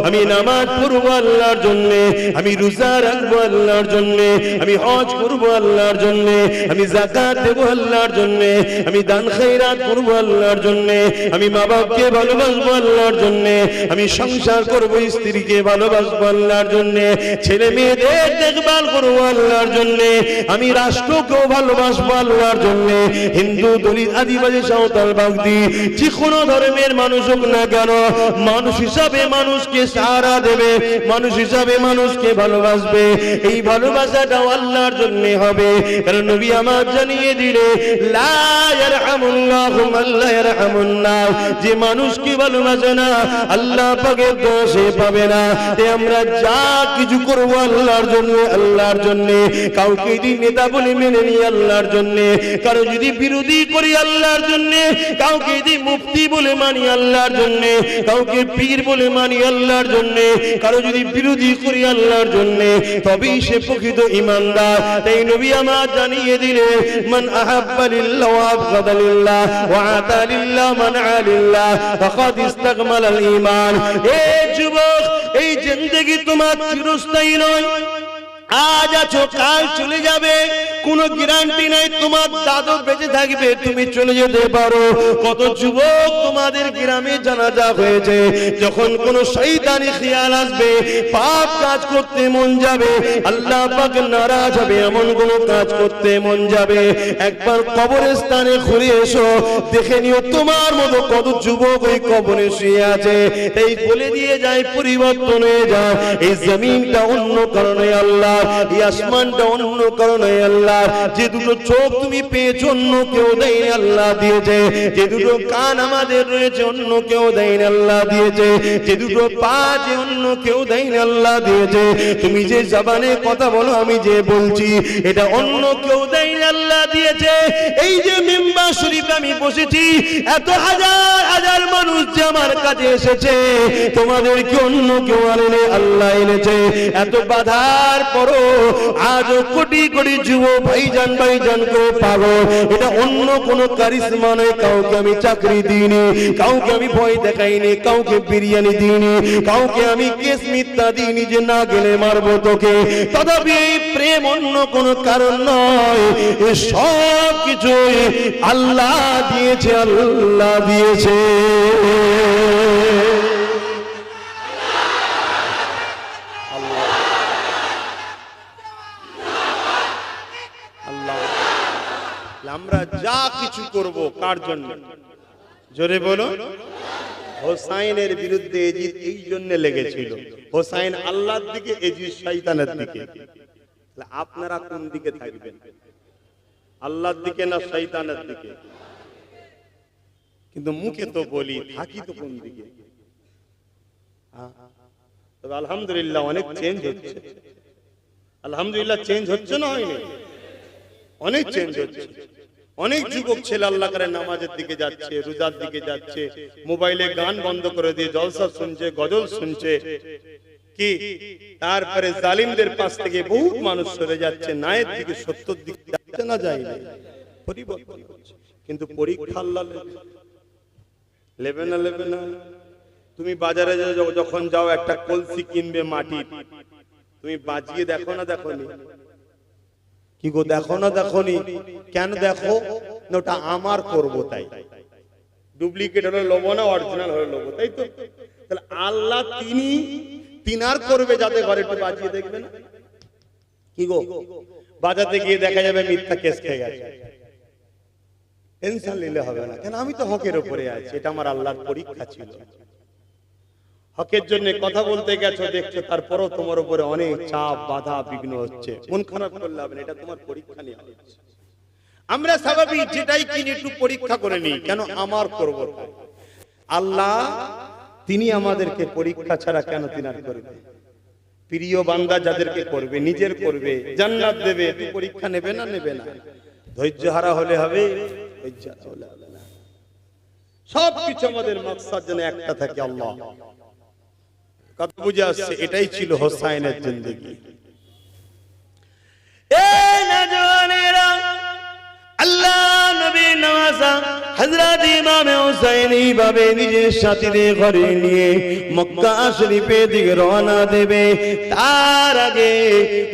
আমি নামাজ পড়বো আল্লাহর জন্য, আমি রোজা রাখবো আল্লাহর জন্য, আমি হজ করবো আল্লাহর জন্য, আমি যাকাত দেবো আল্লাহর জন্য, আমি দান খয়রাত করবো আল্লাহর জন্য, আমি মা বাপকে ভালোবাসবো আল্লাহর জন্য, আমি সংসার করবো, স্ত্রীকে ভালোবাসবো আল্লাহর জন্য, ছেলে মেয়েদের দেখভাল করবো আল্লাহর জন্য, আমি রাষ্ট্রকেও ভালোবাসবো আল্লাহর জন্য। হিন্দু, দলিত, আদিবাসী, সাঁওতাল, বাগদি, যে কোনো ধর্মের মানুষ হোক না কেন, মানুষ হিসাবে মানুষকে সাহারা দেবে, মানুষ হিসাবে মানুষকে ভালোবাসবে। এই ভালোবাসাটাও আল্লাহর জন্য হবে, কারণ নবী আমার জানিয়ে দিলে লা ইয়ারহামুল্লাহু মান লা ইয়ারহামুন নাস, যে মানুষ মানুষকে ভালোবাসে না, আল্লাহ পাকের দোয়া সে পাবে না। তাই আমরা যা কিছু করব আল্লাহর জন্য, আল্লাহর জন্য। কাউকে যদি নেতা বলে মেনে নিই আল্লাহর জন্য, কারো যদি বিরোধী করি আল্লাহর জন্য, কাউকে যদি মুফতি বলে মানি আল্লাহর জন্য, কাউকে পীর বলে মানি আল্লাহর জন্য, কারো যদি বিরোধী করি আল্লাহর জন্য, তবেই সে প্রকৃত ঈমানদার। তাই নবী আমার জানিয়ে দিলেন, মান আহাব্বা লিল্লাহ ওয়া আবগাদা লিল্লাহ ওয়া আতা লিল্লাহ মান আলিল্লাহ ফাকাদ ইসতাকমালাল ঈমান। এই যুবক, এই জিন্দেগি তোমার চিরস্থায়ী নয়। আজ আছো, কাল চলে যাবে, কোনো গ্যারান্টি নাই তোমার দাদু বেঁচে থাকবে, তুমি চলে যেতে পারো। কত যুবক তোমাদের গ্রামে জানাজা হয়েছে, যখন কোন শয়তানি খেয়াল আসবে, পাপ কাজ করতে মন যাবে, আল্লাহ পাক নারাজ হবে এমন কোন কাজ করতে মন যাবে, একবার কবরস্থানে ঘুরে এসো, দেখে নিও তোমার মতো কত যুবক ওই কবরে শুয়ে আছে। এই বলে দিয়ে যায় পরিবর্তন হয়ে যায়। এই জমিনটা অন্য কারণে আল্লাহ, এই আসমানটা অন্য কারণে আল্লাহ। যে দুটো চোখ তুমি পেয়েছো অন্য কেউ দেয়নি, আল্লাহ দিয়েছে। যে দুটো কান আমাদের রয়েছে অন্য কেউ দেয়নি, আল্লাহ দিয়েছে। যে দুটো পা যে অন্য কেউ দেয়নি, আল্লাহ দিয়েছে। তুমি যে জবানে কথা বলো, আমি যে বলছি, এটা অন্য কেউ দেয়নি, আল্লাহ দিয়েছে। এই যে মিম্বার শরীফে আমি বসেছি, এত হাজার হাজার মানুষ যে আমার কাছে এসেছে, তোমাদেরকে অন্য কেউ আনেনি, আল্লাহ এনেছে। এত বাধার পরও আজও কোটি কোটি যুব ভাইজান ভাইজান করে পাগল। এটা অন্য কোন কারিশমা নয়। কাউকে আমি চাকরি দিইনি, কাউকে আমি ভয় দেখাইনি, কাউকে বিরিয়ানি দিইনি, কাউকে আমি কেস মিথ্যা দিইনি যে না গেলে মারবো তোকে। তথাপি এই প্রেম অন্য কোন কারণ নয়, এ সব কিছুই আল্লাহ দিয়েছে, আল্লাহ দিয়েছে। আমরা যা কিছু করব কার জন্য? জোরে বলো। হোসাইনের বিরুদ্ধে এজিদ এই জন্য লেগেছিল, হোসাইন আল্লাহর দিকে, এজিদ শয়তানের দিকে। আপনারা কোন দিকে থাকবেন, আল্লাহর দিকে না শয়তানের দিকে? কিন্তু মুখে তো বলি, থাকি তো কোন দিকে? তবে আলহামদুলিল্লাহ অনেক চেঞ্জ হচ্ছে। আলহামদুলিল্লাহ চেঞ্জ হচ্ছে না, হয়নি? অনেক চেঞ্জ হচ্ছে। অনেক যুবক ছেলে আল্লাহ করে নামাজের দিকে যাচ্ছে, রোজার দিকে যাচ্ছে, মোবাইলে গান বন্ধ করে দিয়ে জলসা শুনছে, গজল শুনছে। কি তারপরে জালিমদের পাশ থেকে বহু মানুষ সরে যাচ্ছে, ন্যায়ের দিকে, সত্যের দিকে যাচ্ছে না, যায় না, পরিবর্তন হচ্ছে। কিন্তু পরীক্ষা আল্লাহ লেবে না। তুমি বাজারে যখন যাও, একটা কলসি কিনবে মাটির, তুমি বাজিয়ে দেখো না, দেখোনি? কি গো, দেখো না, দেখোনি? কেন দেখো না? ওটা আমার করবো তাই। ডুপ্লিকেট হলে লোবো না, অরিজিনাল হলে লোবো, তাই তো? তাহলে আল্লাহ তিনার করবে যাতে ঘরে একটু বাজিয়ে দেখবে না? কি গো, বাজাতে গিয়ে দেখা যাবে মিথ্যা কেস খেয়ে গেছে, টেনশন নিলে হবে না। কেন? আমি তো হকের উপরে আছি, এটা আমার আল্লাহর পরীক্ষা ছিল। হকের জন্য কথা বলতে গেছো, দেখছো তারপরও তোমার উপরে অনেক চাপ, বাধা, বিঘ্ন হচ্ছে, মন খারাপ করলে হবে না, এটা তোমার পরীক্ষা নিয়ে হচ্ছে। আমরা স্বাভাবিক যেটাই কিনি একটু পরীক্ষা করে নিই, কেন? আমার করব তাই। আল্লাহ তিনি আমাদেরকে পরীক্ষা ছাড়া কেন তিনার করবে? প্রিয় বান্দা যাদেরকে করবে, নিজের করবে, জান্নাত দেবে, তুই পরীক্ষা নেবে না? নেবে না। ধৈর্য হারা হলে হবে, ধৈর্য হারা হলে হবে না। সবকিছু আমাদের মাকসাদ যেন একটা থাকে, আল্লাহ। কত বুঝে আসছে? এটাই ছিল হোসাইনের জিন্দেগি। আল্লাহ নবী নওয়াজা হযরত ইমাম হুসাইন এইভাবে নিজের সাথীদের ঘরে নিয়ে মক্কা শরীফে দিকে রওনা দেবে। তার আগে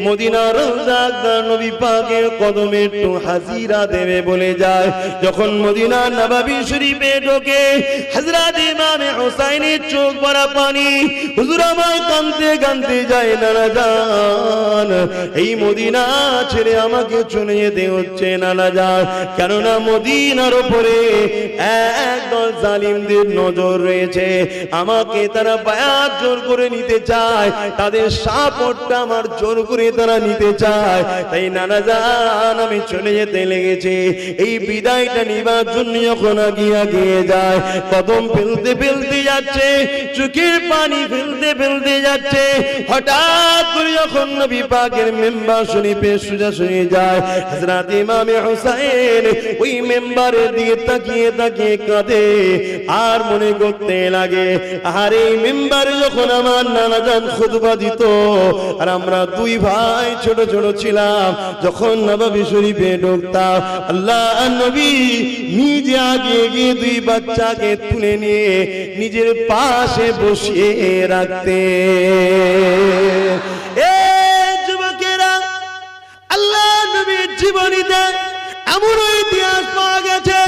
মদিনা রওজা নবী পাকের কদমে একটু হাজিরা দেবে বলে যায়। যখন মদিনা নববী শরীফে ঢোকে, হযরত ইমাম হুসাইনের চোখ ভরা পানি, হুজুর আমার কাঁদতে কাঁদতে যায়, নানা জান এই মদিনা ছেড়ে আমাকে চলে যেতে হচ্ছে নানা জান, কেননা মদিনা মদিনার উপরে একদল জালিমদের নজর রয়েছে, আমাকে তারা বায়াত জোর করে নিতে চায়, তাদের সাপোর্টটা আমার জোর করে তারা নিতে চায়। তাই নানা জান আমি চলে যেতে লেগেছে। এই বিদায়টা নিবার জন্য যখন আগিয়ে যায়, কদম ফেলতে ফেলতে যাচ্ছে, চোখের পানি ফেলতে ফেলতে যাচ্ছে, হঠাৎ করে যখন নবী পাকের মেম্বার শরীফে সোজাসুজি যায়, হযরত ইমামে হুসাইন ওই মেম্বারের দিকে তাকিয়ে তাকিয়ে কাঁদে আর মনে করতে লাগে, আর এই মেম্বারে যখন আমার নানা জান খুতবা দিত আর আমরা দুই ভাই ছোট ছোট ছিলাম, যখন নববী শরীফে ঢুকতাম, আল্লাহ নবী নিজে আগিয়ে গিয়ে দুই বাচ্চাকে তুলে নিয়ে নিজের পাশে বসিয়ে রাখতে। এ যুবকেরা, আল্লাহ নবীর জীবনীতে এমন ইতিহাস পাওয়া গেছে,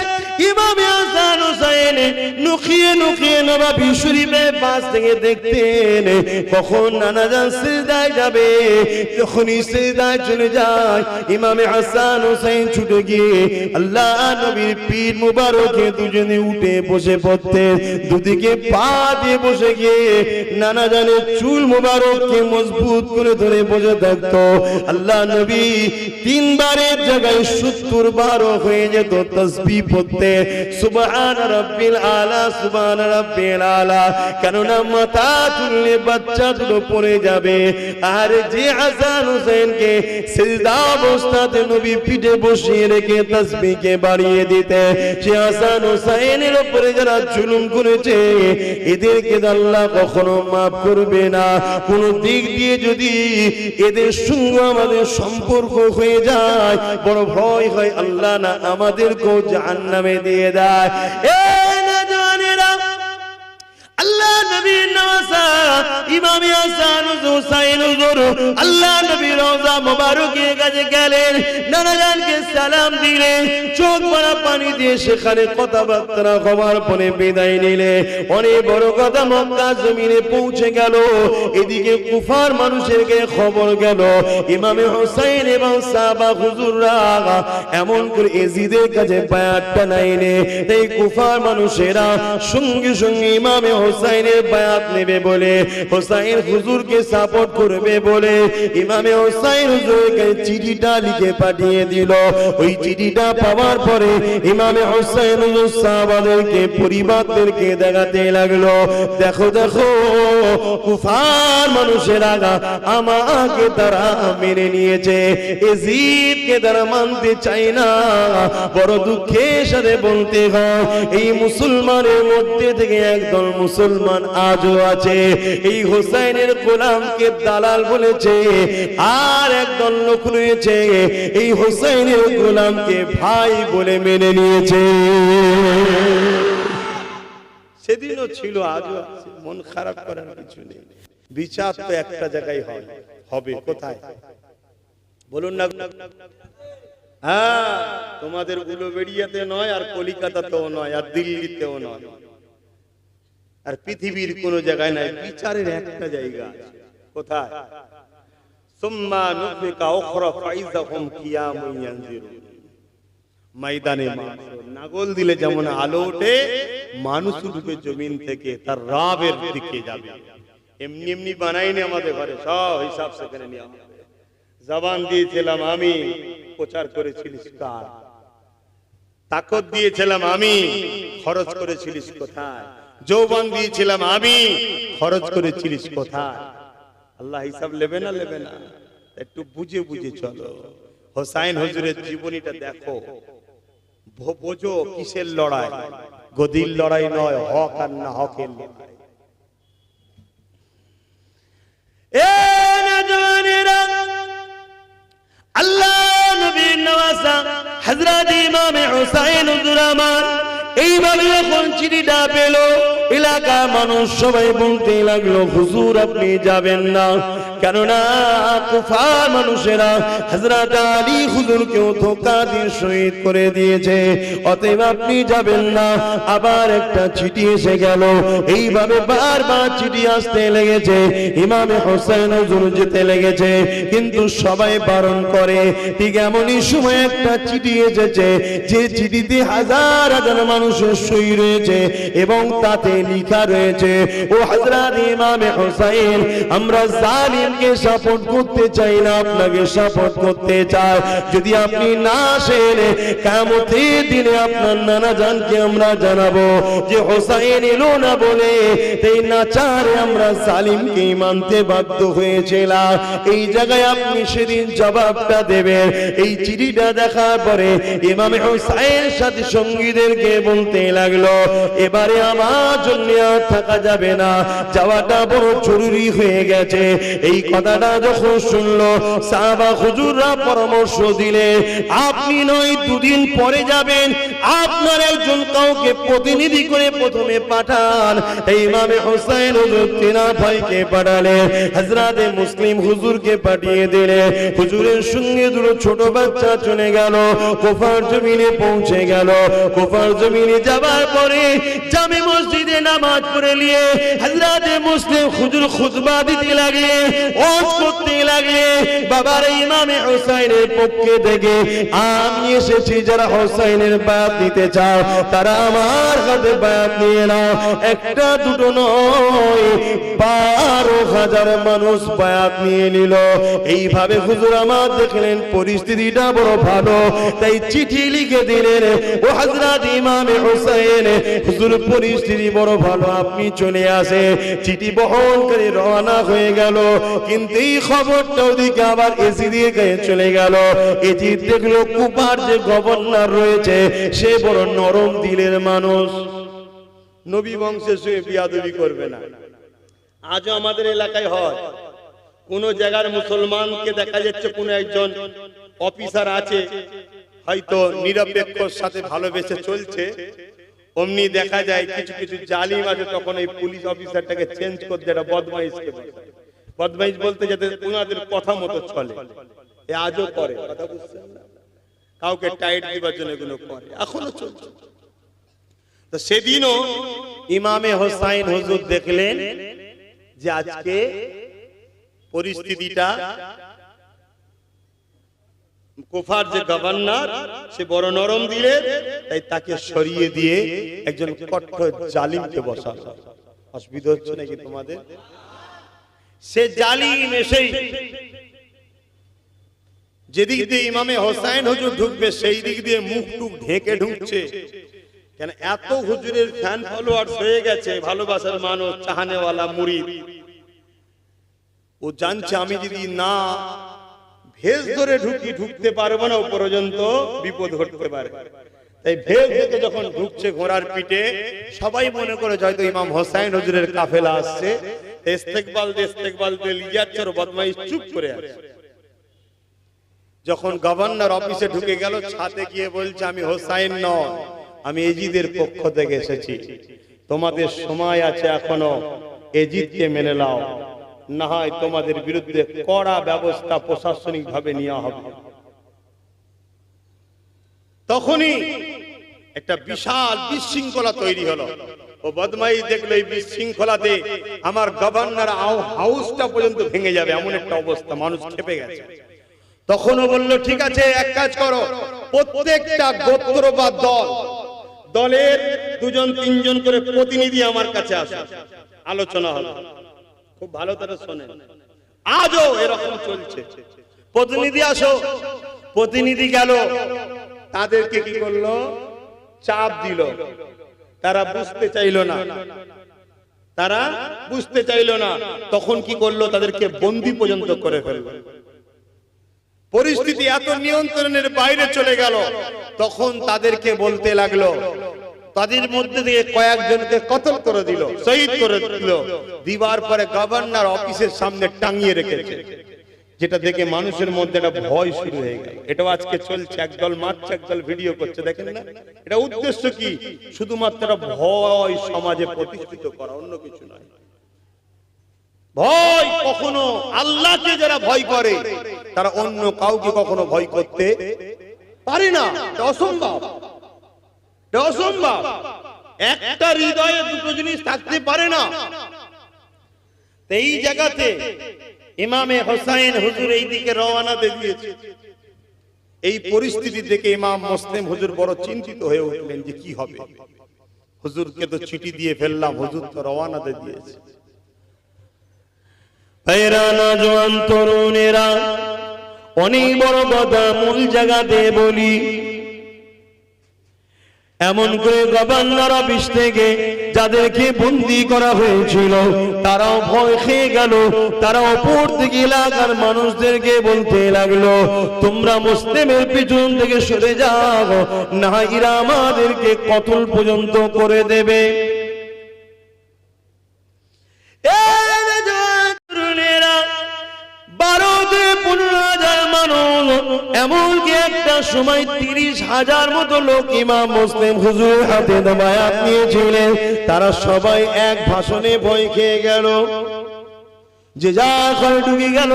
ইমাম হাসান হুসাইন নুকিয়ে নুকিয়ে নববী শরীফের পাশ থেকে দেখতেন কখন নানা জান সিজদায় যাবে। যখনই সিজদায় চলে যায়, ইমাম হাসান হুসাইন ছুটে গিয়ে আল্লাহ নবীর পিঠ মুবারকে দুজনে উঠে বসে পড়তেন, দুদিকে পা দিয়ে বসে গিয়ে নানা জানের চুল মুবারককে মজবুত করে ধরে বসে থাকতো। আল্লাহ নবী তিনবারের জায়গায় 70 বার হয়ে যেত তাসবিহ পড়তে, সুবহান রাব্বিল আলা সুবহান রাব্বিল আলা, কেননা মাথা তুললে বাচ্চা দুটো পড়ে যাবে। আর যে হাসান হুসাইনকে সিজদা অবস্থাতে নবী পিঠে বসিয়ে রেখে তাসবিহকে বাড়িয়ে দিতে, সে হাসান হুসাইনের উপরে যারা জুলুম করেছে এদেরকে আল্লাহ কখনো মাফ করবে না। কোন দিক দিয়ে যদি এদের সঙ্গে আমাদের সম্পর্ক হয়ে যায়, বড় ভয় হয় আল্লাহ না আমাদেরকেও জাহান্নামে দিয়ে দেয়। এ নওজওয়ানেরা, আল্লাহ নবীর নওয়াজা ইমাম হাসান হুসাইন হুজুর আল্লাহ নবীর রওজা মোবারকের কাছে গেলেন, নানা জানকে সালাম দিলেন, চোখ ভরা পানি দিয়ে সেখানে কথাবার্তা হওয়ার পরে বিদায় নিলে। অনেক বড় কথা মক্কা জমিনে পৌঁছে গেল, এদিকে কুফার মানুষেরকে খবর গেল ইমামে হুসাইন এবং সাহাবা হুজুররা এমন করে এজিদের কাছে বায়াতটা নাইনে। এই কুফার মানুষেরা সঙ্গে সঙ্গে ইমামে হুসাইনের বায়াত নেবে বলে, হুসাইন হুজুরকে সাপোর্ট করবে বলে ইমামে হুসাইন হুজুরকে চিঠিটা লিখে পাঠিয়ে দিল। ওই চিঠিটা পাওয়ার পরে ইমামে হুসাইন হুজুর সাহাবাদেরকে পরিবারদেরকে দেখাতে লাগলো, দেখো দেখো কুফার মানুষেরা আমাকে তারা মেনে নিয়েছে, এজিদকে তারা মানতে চায় না। বড় দুঃখের সাথে বলতে হয়, এই মুসলমানের মধ্যে থেকে একদল মুসলমান আজও আছে এই হুসাইনের গোলামকে দালাল বলেছে, আর একদল লোক রয়েছে এই হুসাইনের গোলামকে ভাই বলে মেনে নিয়েছে। সেদিনও ছিল, আজও আছে, মন খারাপ করার কিছু নেই। বিচার তো একটা জায়গায় হয়, হবে কোথায় বলুন না? হ্যাঁ, তোমাদের উলুবেড়িয়াতে নয়, আর কলিকাতাতেও নয়, আর দিল্লিতেও নয়, আর পৃথিবীর কোন জায়গায় নাই। বিচারের একটা জায়গা আছে, কোথায়? সুম্মা নুফিকা উখরা ফাইযাহুম কিয়ামুন ইয়ানজিরুন, ময়দানে মাহশর। নাগল দিলে যেমন আলো ওঠে, মানুষ উঠবে জমিন থেকে তার রবের দিকে যাবে। এমনি এমনি বানাইনি আমাদের ঘরে, সব হিসাব সেখানে নিয়ে হবে। জবান দিয়েছিলাম আমি, প্রচার করেছিলিস কার? তাকত দিয়েছিলাম আমি, খরচ করেছিলিস কোথায়? যৌবন দিয়েছিলাম আমি, খরচ করেছিলিস কোথায়? আল্লাহ হিসাব নেবে না? নেবে না? একটু বুঝে বুঝে চলো। হোসাইন হুজুরের জীবনীটা দেখো, বোঝো কিসের লড়াই, গদির লড়াই নয়, হক আর না হকের লড়াই। আল্লাহ নবীর নওয়াজা হযরত ইমাম হুসাইন হুজুর আমার এইভাবে যখন চিঠিটা পেল, এলাকার মানুষ সবাই বলতে লাগলো হুজুর আপনি যাবেন না, কেননা কুফার মানুষেরা হযরত আলী হুজুরকেও ধোঁকা দিয়ে শহীদ করে দিয়েছে, অতএব আপনি যাবেন না। আবার একটা চিঠি এসে গেল, এইভাবে বারবার চিঠি আসতে লেগেছে। ইমামে হোসেন হুজুর যেতে লেগেছে, কিন্তু সবাই বারণ করে। ঠিক এমনই সময় একটা চিঠি এসেছে, যে চিঠিতে হাজার হাজার মানুষের সই রয়েছে এবং তাতে লেখা রয়েছে, ও হযরত ইমামে হোসেন, আমরা জালিমকে সাপোর্ট করতে চাই না, আপনাকে সাপোর্ট করতে চাই। যদি আপনি না আসেন, কিয়ামতের দিনে আপনার নানা জানকে আমরা জানাবো যে হোসেন এলো না বলে এই নাচারে আমরা জালিমকে মানতে বাধ্য হয়েছিলাম। এই জায়গায় আপনি সেদিন জবাবটা দেবেন। এই চিঠিটা দেখার পরে ইমামে হোসেন সাথী সঙ্গীদেরকে বলতে লাগলো, এবারে আমার জন্য আর থাকা যাবে না, যাওয়াটা বড় জরুরি হয়ে গেছে। এই কথাটা যখন শুনলো সাহাবা হুজুররা পরামর্শ দিলে, আপনি নয় দুদিন পরে যাবেন, আপনার একজন কাউকে প্রতিনিধি করে প্রথমে পাঠান। এই ইমামে হোসেন হুজুর তিনা ভাইকে পাঠালেন, হযরতে মুসলিম হুজুরকে পাঠিয়ে দিলেন। হুজুরের সঙ্গে দুটো ছোট বাচ্চা চলে গেল, কুফার জমিনে পৌঁছে গেল। কুফার জমিনে যাবার পরে জামে মসজিদে নামাজ পড়ে নিয়ে হযরতে মুসলিম হুজুর খুতবা দিতে লাগলেন, ওয়াজ করতে লাগলেন। বাবার ইমামে হোসেনের পক্ষে থেকে আমি এসেছি, যারা হোসেনের বায়াত নিতে চাও তারা আমার হাতে বায়াত নিয়ে নাও। একটা দুটো নয়, 12,000 মানুষ বায়াত নিয়ে নিল। এইভাবে হুজুর আমার দেখলেন পরিস্থিতিটা বড় ভালো, তাই চিঠি লিখে দিলেন, ও হযরত ইমামে হোসেন, হুজুর পরিস্থিতি বড় ভালো, আপনি চলে আসে। চিঠি বহন করে রওনা হয়ে গেল, কিন্তু এই খবরটা ওদিকে আবার এজিদের গায়ে চলে গেল। এজিদ দেখলো কুফার যে গভর্নর রয়েছে সে বড় নরম দিলের মানুষ, নবী বংশে শুয়ে বিয়াদবি করবে না। আজও আমাদের এলাকায় হয়, কোন জায়গার মুসলমানকে দেখা যাচ্ছে কোন একজন অফিসার আছে, হয়তো নিরপেক্ষর সাথে ভালোবেসে চলছে, অমনি দেখা যায় কিছু কিছু জালিম আছে, তখন এই পুলিশ অফিসারটাকে চেঞ্জ করতে, এটা বদমাইশকে বলে। বদমাইশ বলতে যাতে ওনাদের কথা মতো চলে, এ আজও করে, কথা বুঝছেন না? কাউকে টাইট দিবার জন্য এগুলো করে, এখনো চলছে। তো সেদিনও ইমামে হোসেন হুজুর দেখলেন যে আজকে পরিস্থিতিটা, কুফার যে গভর্নর সে বড় নরম দিলে, তাই তাকে সরিয়ে দিয়ে একজন কঠোর জালিমকে বসালো। অসুবিধা হচ্ছে নাকি তোমাদের? সে জালিম এসেই যেদিক দিয়ে ইমামে হোসেন হুজুর ঢুকবে সেই দিক দিয়ে মুখ টুক ঢেকে ঢুকছে। কেন এত হুজুরের ফ্যান ফলোয়ার্স হয়ে গেছে, ভালোবাসার মানুষ, চাহানেওয়ালা মুরিদ। ও জানছে আমি যদি না ভেজ ধরে ঢুকতে পারবো না, ও পর্যন্ত বিপদ ঘটতে পারে। তাই ভেজ থেকে যখন ঢুকছে ঘোড়ার পিঠে, সবাই মনে করে হয়তো ইমাম হোসেন হুজুরের কাফেলা আসছে, ইস্তেকবাল দিয়ে লিয়াচ্ছর বদমাইশ চুপ করে আছে। যখন গভর্নর অফিসে ঢুকে গেল, ছাদে গিয়ে বলছে আমি হোসেন নয়, আমি এজিদের পক্ষ থেকে এসেছি, তোমাদের সময় আছে এখনো, এজিদকে মেনে নাও, না হয় তোমাদের বিরুদ্ধে কড়া ব্যবস্থা প্রশাসনিক ভাবে নেওয়া হবে। তখনই একটা বিশাল বিশৃঙ্খলা তৈরি হলো। ও বদমাইশ দেখলো এই বিশৃঙ্খলাতে আমার গভর্নর হাউসটা পর্যন্ত ভেঙে যাবে, এমন একটা অবস্থা, মানুষ খেপে গেছে। তখনও বললো ঠিক আছে, এক কাজ করো, প্রত্যেকটা গোত্র বা দলের 2-3 করে প্রতিনিধি আমার কাছে আসো, আলোচনা হলো। খুব ভালো করে শোনেন, আজও এরকম চলছে। প্রতিনিধি আসো, প্রতিনিধি গেল, তাদেরকে কি করলো, চাপ দিল। তারা বুঝতে চাইলো না, তখন কি করলো, তাদেরকে বন্দী পর্যন্ত করে ফেললো। পরিস্থিতি এত নিয়ন্ত্রণের বাইরে চলে গেল, তখন তাদেরকে বলতে লাগলো, তাদের মধ্যে থেকে কয়েকজনকে কতল করে দিল, শহীদ করে দিল। দিবার পরে গভর্নর অফিসের সামনে টাঙিয়ে রেখেছে। যেটা দেখে মানুষের মধ্যে একটা ভয় শুরু হয়ে গেল। এটাও আজকে চলছে, একদল মারছে একদল ভিডিও করছে, দেখেন না? এটা উদ্দেশ্য কি? শুধুমাত্র একটা ভয় সমাজে প্রতিষ্ঠিত করা, অন্য কিছু নয়। ভয় কখনো, আল্লাহকে যারা ভয় করে তারা অন্য কাউকে কখনো ভয় করতে পারে না, এটা অসম্ভব, এটা অসম্ভব। একটা হৃদয়ে দুটো জিনিস থাকতে পারে না। এই জায়গাতে ইমামে হোসাইন হুজুর এই দিকে রওনা দিয়ে দিয়েছে। এই পরিস্থিতি দেখে ইমাম মুসলিম হুজুর বড় চিন্তিত হয়ে উঠলেন যে কি হবে। হুজুরকে তো চিঠি দিয়ে ফেললাম, হুজুর তো রওনা দিয়ে দিয়েছে। ভাইরা, নওজোয়ান তরুণেরা, অনেক বড় কথা মূল জায়গাতে বলি। এমন করে গভর্নর অফিস থেকে যাদেরকে বন্দী করা হয়েছিল তারাও ভয় খেয়ে গেল। তারা অপর থেকে এলাকার মানুষদেরকে বলতে লাগলো, তোমরা মুসলিমের পিছন থেকে সরে যাও, না এরা আমাদেরকে কতল পর্যন্ত করে দেবে। এমনকি একটা সময় 30,000 মতো লোক ইমাম মুসলিম হুজুর হাতে বায়াত নিয়েছিলেন। তারা সবাই এক ভাষণে ভয় খেয়ে গেল, যে যা করে ঢুকে গেল।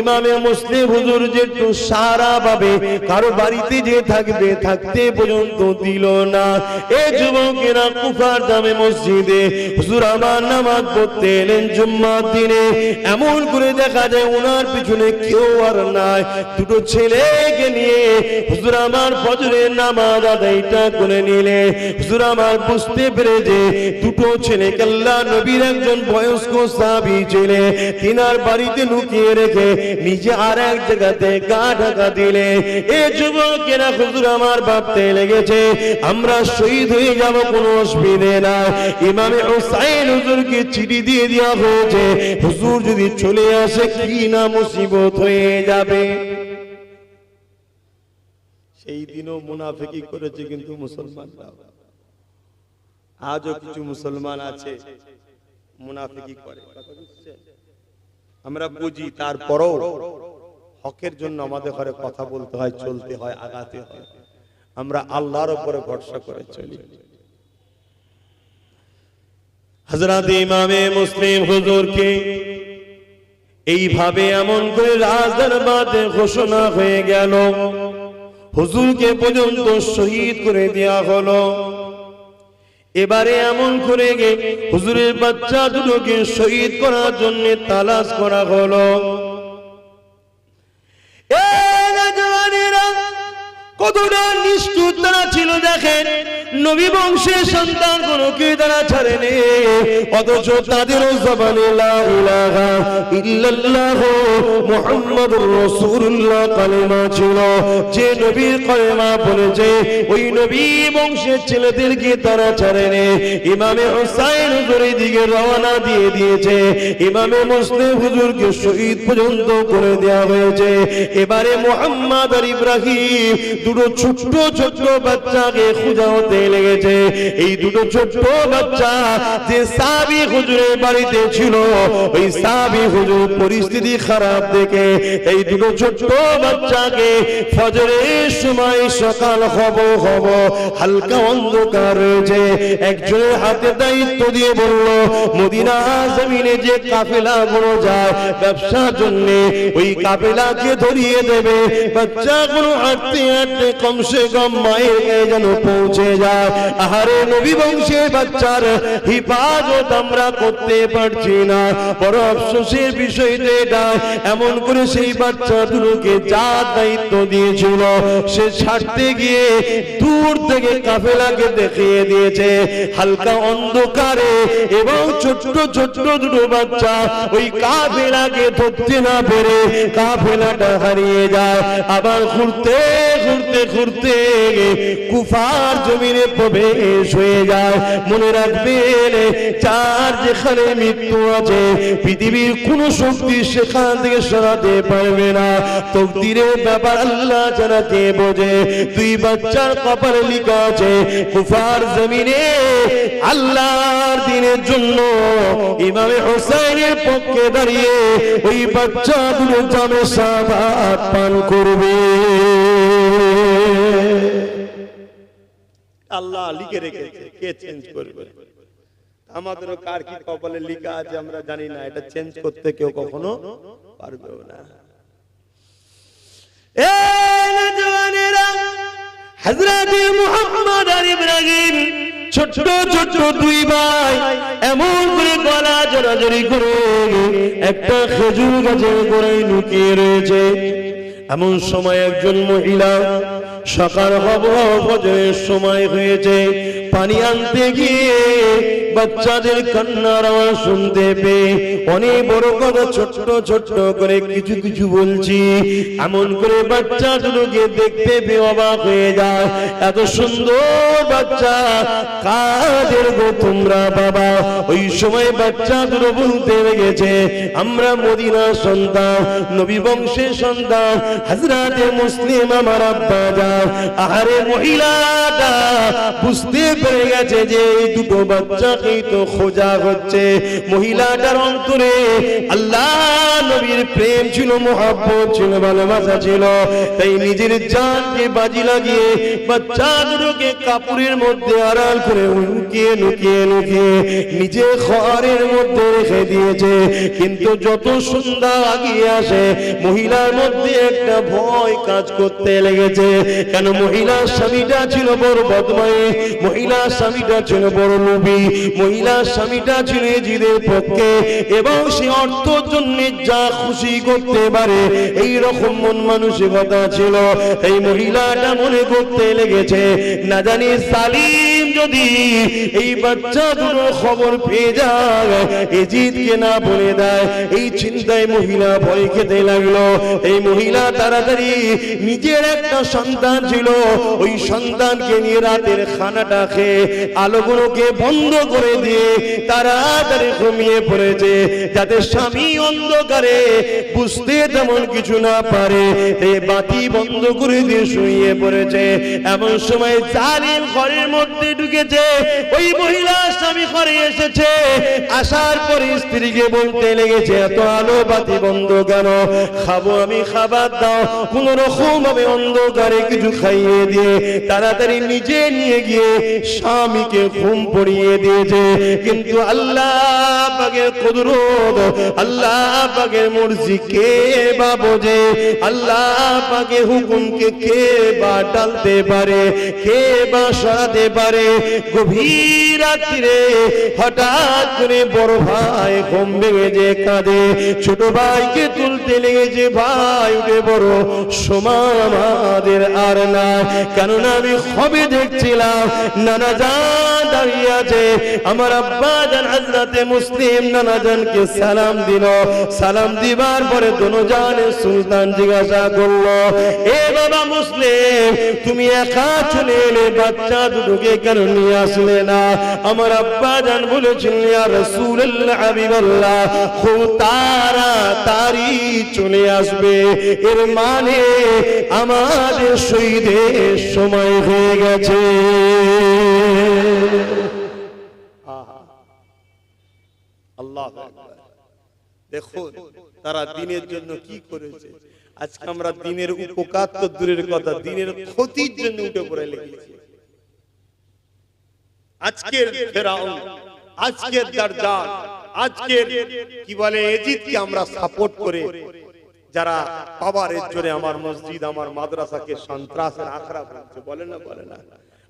ইমামে মুসলিম হুজুর যে একটু সারা পাবে, কারো বাড়িতে যে থাকবে থাকতে পর্যন্ত দিল না। এই যুবকেরা কুফার জামে মসজিদে হুজুর আমার নামাজ পড়তে এলেন জুম্মার দিনে। এমন করে দেখা যায় ওনার পিছনে কেউ আর নাই। দুটো ছেলেকে নিয়ে হুজুর আমার ফজরের নামাজ আদায়টা করে নিলে। হুজুর আমার বুঝতে পেরে যে দুটো ছেলেকে আল্লাহ নবীর একজন বয়স্ক সাহাবী ছিলেন, তিনার বাড়িতে লুকিয়ে রেখে নিজে আর এক জায়গাতে গা ঢাকা দিলে। এ যুবকেরা হুজুর আমার ভাবতে লেগেছে আমরা শহীদ হয়ে যাব, কোনো অসুবিধে না। ইমামে হোসাইন হুজুরকে চিঠি দিয়ে দেওয়া হয়েছে, হুজুর যদি চলে আসে কি না মুসিবত হয়ে যাবে। সেই দিনও মুনাফিকি করেছে কিন্তু মুসলমানরা। আজও কিছু মুসলমান আছে মুনাফিকি করে, আমরা বুঝি। তারপরও হকের জন্য আমাদের ঘরে কথা বলতে হয়, চলতে হয়, আগাতে হয়। আমরা আল্লাহর উপরে ভরসা করে চলি। হযরত ইমামে মুসলিম হুজুরকে এইভাবে এমন করে রাজদরবারে ঘোষণা হয়ে গেল, হুজুরকে পর্যন্ত শহীদ করে দেয়া হলো। এবারে এমন করে হুজুরের বাচ্চা দুটোকে শহীদ করার জন্য তালাশ করা হলো। কতটা নিষ্ঠুর তারা ছিল দেখেন। নবী বংশের সন্তান কোনকে তারা ছাড়েনি, অথচ তাদেরও জবানে লা ইলাহা ইল্লাল্লাহ মুহাম্মাদুর রাসূলুল্লাহ কালেমা ছিল। যে নবীর কালেমা বলেছে ওই নবী বংশের ছেলেদেরকে তারা ছাড়েনি। ইমামে হোসাইন হুজুরের দিকে রওনা দিয়ে দিয়েছে। ইমামে মুসলিম হুজুরকে শহীদ পর্যন্ত করে দেওয়া হয়েছে। এবারে মুহাম্মদ আর ইব্রাহিম দুটো ছোট্ট ছোট্ট বাচ্চাকে খোঁজা হতে লেগেছে। এই দুটো ছোট্ট বাচ্চা যে সাহাবী হুজুরের বাড়িতে ছিল, ওই সাহাবী হুজুর পরিস্থিতি খারাপ দেখে এই দুটো ছোট্ট বাচ্চাকে ফজরের সময় সকাল হব হালকা অন্ধকার রয়েছে, একজনের হাতে দায়িত্ব দিয়ে বলল মদিনা জমিনে যে কাফেলা গুলো যায় ব্যবসার জন্য ওই কাফেলাকে ধরিয়ে দেবে। বাচ্চাগুলো হাঁটতে হাঁটতে কমসে কম মায়ের গায়ে যেন পৌঁছে যায়। আহারে নবী বংশের বাচ্চার হিফাজত আমরা করতে পারছি না, বড় আফসোসের বিষয় এটা। এমন করে সেই বাচ্চা দুটোকে যা দায়িত্ব দিয়েছিল সে ছাড়তে গিয়ে দূর থেকে কাফেলাকে দেখিয়ে দিয়েছে হালকা অন্ধকারে, এবং ছোট্ট ছোট্ট দুটো বাচ্চা ওই কাফেলাকে ধরতে না পেরে কাফেলাটা হারিয়ে যায়। আবার ঘুরতে ঘুরতে ঘুরতে কুফার জমিনে প্রবেশ হয়ে যায়। মনে রাখবেন যার যেখানে মৃত্যু আছে পৃথিবীর কোন শক্তি সেখান থেকে সরাতে পারবে না। তকদিরের ব্যাপার আল্লাহ ছাড়া কে বোঝে। দুই বাচ্চার কপালে লেখা আছে কুফার জমিনে আল্লাহর দ্বীনের জন্য ইমামে হোসেনের পক্ষে দাঁড়িয়ে ওই বাচ্চাগুলো জামে শাহাদাত পান করবে। আল্লাহ লিখে রেখেছে, কে চেঞ্জ করবে? আমাদেরও কার কি কপালে লেখা আছে আমরা জানি না, এটা চেঞ্জ করতে কেউ কখনো পারবে না। এই নওজওয়ানেরা, হযরত মুহাম্মদ আর ইব্রাহিম ছোট ছোট দুই ভাই এমন করে গলা জড়াজড়ি করে একটা খেজুর গাছের গোড়ায় লুকিয়ে রয়েছে। এমন সময় একজন মহিলা, সকাল ফজরের সময় হয়েছে, পানি আনতে গিয়ে বাচ্চাদের কান্নার আওয়াজ শুনতে পেয়ে অনেক বড় কথা ছোট্ট ছোট্ট করে কিছু কিছু বলছি, এমন করে বাচ্চাগুলোকে দেখতে পেয়ে অবাক হয়ে যায়। এত সুন্দর বাচ্চা কাদের গো তোমরা বাবা? ওই সময় বাচ্চাগুলো বলতে লেগেছে, আমরা মদিনার সন্তান, নবী বংশের সন্তান, হযরতে মুসলিম আমার আব্বা যান। আরে মহিলাটা বুঝতে পেরে গেছে যে এই দুটো বাচ্চাকেই তো খোঁজা হচ্ছে। মহিলাটার অন্তরে আল্লাহ নবীর প্রেম ছিল, মহব্বত ছিল, ভালোবাসা ছিল, তাই নিজের জানকে বাজি লাগিয়ে বাচ্চাগুলোকে কাপড়ের মধ্যে আড়াল করে লুকিয়ে লুকিয়ে লুকিয়ে নিজে ঘরের মধ্যে রেখে দিয়েছে। কিন্তু যত সন্ধ্যা আগিয়ে আসে মহিলার মধ্যে একটা ভয় কাজ করতে লেগেছে। কেন? মহিলার স্বামীটা ছিল বড় বদমাই, মহিলার স্বামীটা ছিল বড় লোভী, মহিলার স্বামীটা ছিল এজিদের পক্ষে এবং সে অর্থের জন্য যা খুশি করতে পারে এই রকম মন মানসিকতা ছিল। এই মহিলাটা মনে করতে লেগেছে, না জানি সালিম যদি এই বাচ্চা দুটোর খবর পেয়ে যায়, এজিদকে না বলে দেয়, এই চিন্তায় মহিলা ভয় খেতে লাগলো। এই মহিলা তাড়াতাড়ি নিজের একটা সন্তান ছিল, ওই সন্তানকে নিয়ে রাতের খানাটা খেয়ে আলোগুলোকে বন্ধ করে দিয়ে তাড়াতাড়ি ঘুমিয়ে পড়েছে, যাতে স্বামী অন্ধকারে বুঝতে তেমন কিছু না পারে। এই বাতি বন্ধ করে দিয়ে শুয়ে পড়েছে। এমন সময় জালিম ঘরের মধ্যে ঢুকেছে। ওই মহিলা স্বামী ঘরে এসেছে, আসার পরে স্ত্রীকে বলতে লেগেছে, এত আলো বাতি বন্ধ কেন? খাবো আমি, খাবার দাও। কোন রকম ভাবে অন্ধকারে কিছু খাইয়ে দিয়ে তাড়াতাড়ি নিজে নিয়ে গিয়ে স্বামীকে ঘুম পড়িয়ে দিয়েছে। কিন্তু আল্লাহ পাকের কুদরত, আল্লাহ পাকের মর্জি কে বা বোঝে? আল্লাহ পাকের হুকুমকে কে বা টালতে পারে, কে বা সরাতে পারে? গভীর রাত্রিরে হঠাৎ করে বড় ভাই ঘুম ভেঙে যে কাঁদে, ছোট ভাইকে তুলতে লেগেছে, ভাই উঠে বড় সময় আমাদের আর না। কেননা আমি খবে দেখছিলাম নানা জান দাঁড়িয়ে আছে, আমার আব্বা জান হযরতে মুসলিম নানা জানকে সালাম দিল। সালাম দিবার পরে দোনো জানের সুলতান জিজ্ঞাসা করলো, এ বাবা মুসলিম, তুমি একা চলে এলে, বাচ্চা দুটোকে কেন নিয়ে আসলে না? আমার আব্বা জান বলেছিলেন, ইয়া রাসূলুল্লাহ, হাবিবাল্লাহ, খুব তাড়াতাড়ি চলে আসবে, এর মানে আমাদের শহীদের সময় হয়ে গেছে। আল্লাহু আকবার। দেখুন তারা দ্বীনের জন্য কি করেছে। আজকে আমরা দ্বীনের উপকার তো দূরের কথা, দ্বীনের ক্ষতির জন্য উঠে পড়ে লেগেছি। আজকের ফেরাউন, আজকের দাজ্জাল, আজকের কি বলে এজিদকে আমরা সাপোর্ট করে যারা পাওয়ারের জোরে আমার মসজিদ, আমার মাদ্রাসাকে সন্ত্রাসের আখড়া বলছে, বলে না বলে না?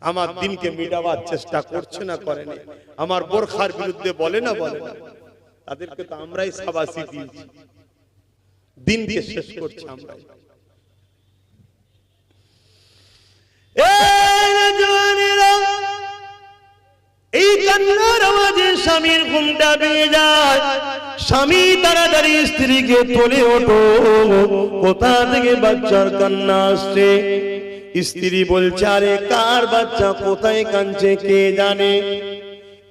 আমার দ্বীনকে মিটাবার চেষ্টা করছে না করে না? আমার বোরখার বিরুদ্ধে বলে না বলে না? তাদেরকে তো আমরাই শাবাশি দিয়েছি, দ্বীনকে শেষ করছি আমরাই। এই কান্নার আওয়াজে স্বামীর ঘুমটা ভেঙে যায়। স্বামী তাড়াতাড়ি স্ত্রীকে তোলে, ওঠো, কোথা থেকে বাচ্চার কান্না আসছে? স্ত্রী বলছে, আরে কার বাচ্চা, কোথায় কাঁদছে কে জানে?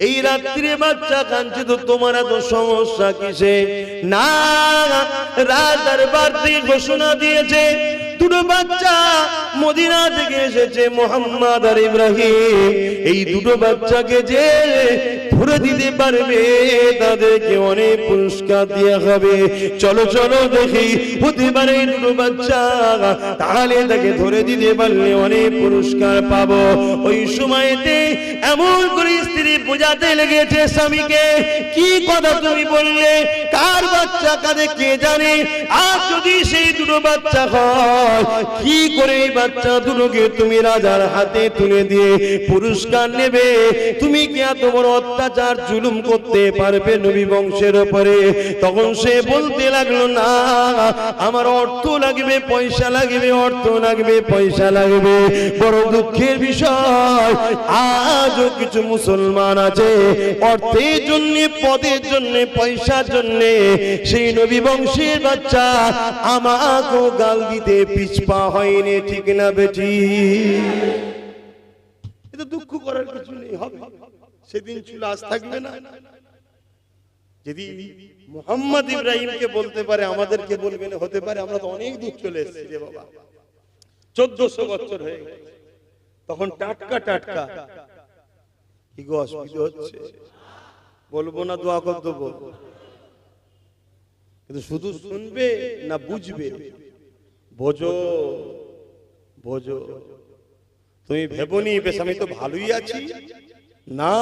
এই রাত্রে বাচ্চা কাঁদছে তো তোমার এত সমস্যা কিসে? না, রাজ দরবার থেকে ঘোষণা দিয়েছে দুটো বাচ্চা মদিনা থেকে এসেছে, মুহাম্মদ আর ইব্রাহিম। এই দুটো বাচ্চাকে যে ধরে দিতে পারবে তাদেরকে অনেক পুরস্কার দেওয়া হবে। চলো চলো দেখি, হতে পারে এই দুটো বাচ্চা, তাহলে তাকে ধরে দিতে পারলে অনেক পুরস্কার পাবো। ওই সময়তে এমন করে স্ত্রী বোঝাতে লেগেছে স্বামীকে, কি কথা তুমি বললে, কার বাচ্চা কাঁদে কে জানে, আর যদি সেই দুটো বাচ্চা হয়, কি করে এই বাচ্চা দুটোকে তুমি রাজার হাতে তুলে দিয়ে পুরস্কার নেবে? তুমি কি এত বড় অত্যাচার জুলুম করতে পারবে নবী বংশের উপরে? তখন সে বলতে লাগলো, না, আমার অর্থ লাগবে, পয়সা লাগবে, অর্থ লাগবে, পয়সা লাগবে। বড় দুঃখের বিষয়, আজও কিছু মুসলমান আছে অর্থের জন্য, পদের জন্য, পয়সার জন্য সেই নবী বংশের বাচ্চা আমাকেও গাল দিতে পিছপা হয়নি, ঠিক না বেটি? এটা দুঃখ করার কিছু নেই, হবে সেদিন ছিল, আজ থাকবে না। যদি মুহাম্মদ ইব্রাহিমকে বলতে পারে, আমাদেরকে বলবে না? হতে পারে। আমরা তো অনেক দূর চলে এসেছি রে বাবা, 1400 বছর হয়ে গেছে, তখন টাটকা টাটকা। কি গো অসুবিধা হচ্ছে? বলবো না, দোয়া করে দেবো, কিন্তু শুধু শুনবে না বুঝবে? বোঝো বোঝো। তুমি ভেবনি বেশ আমি তো ভালোই আছি, না,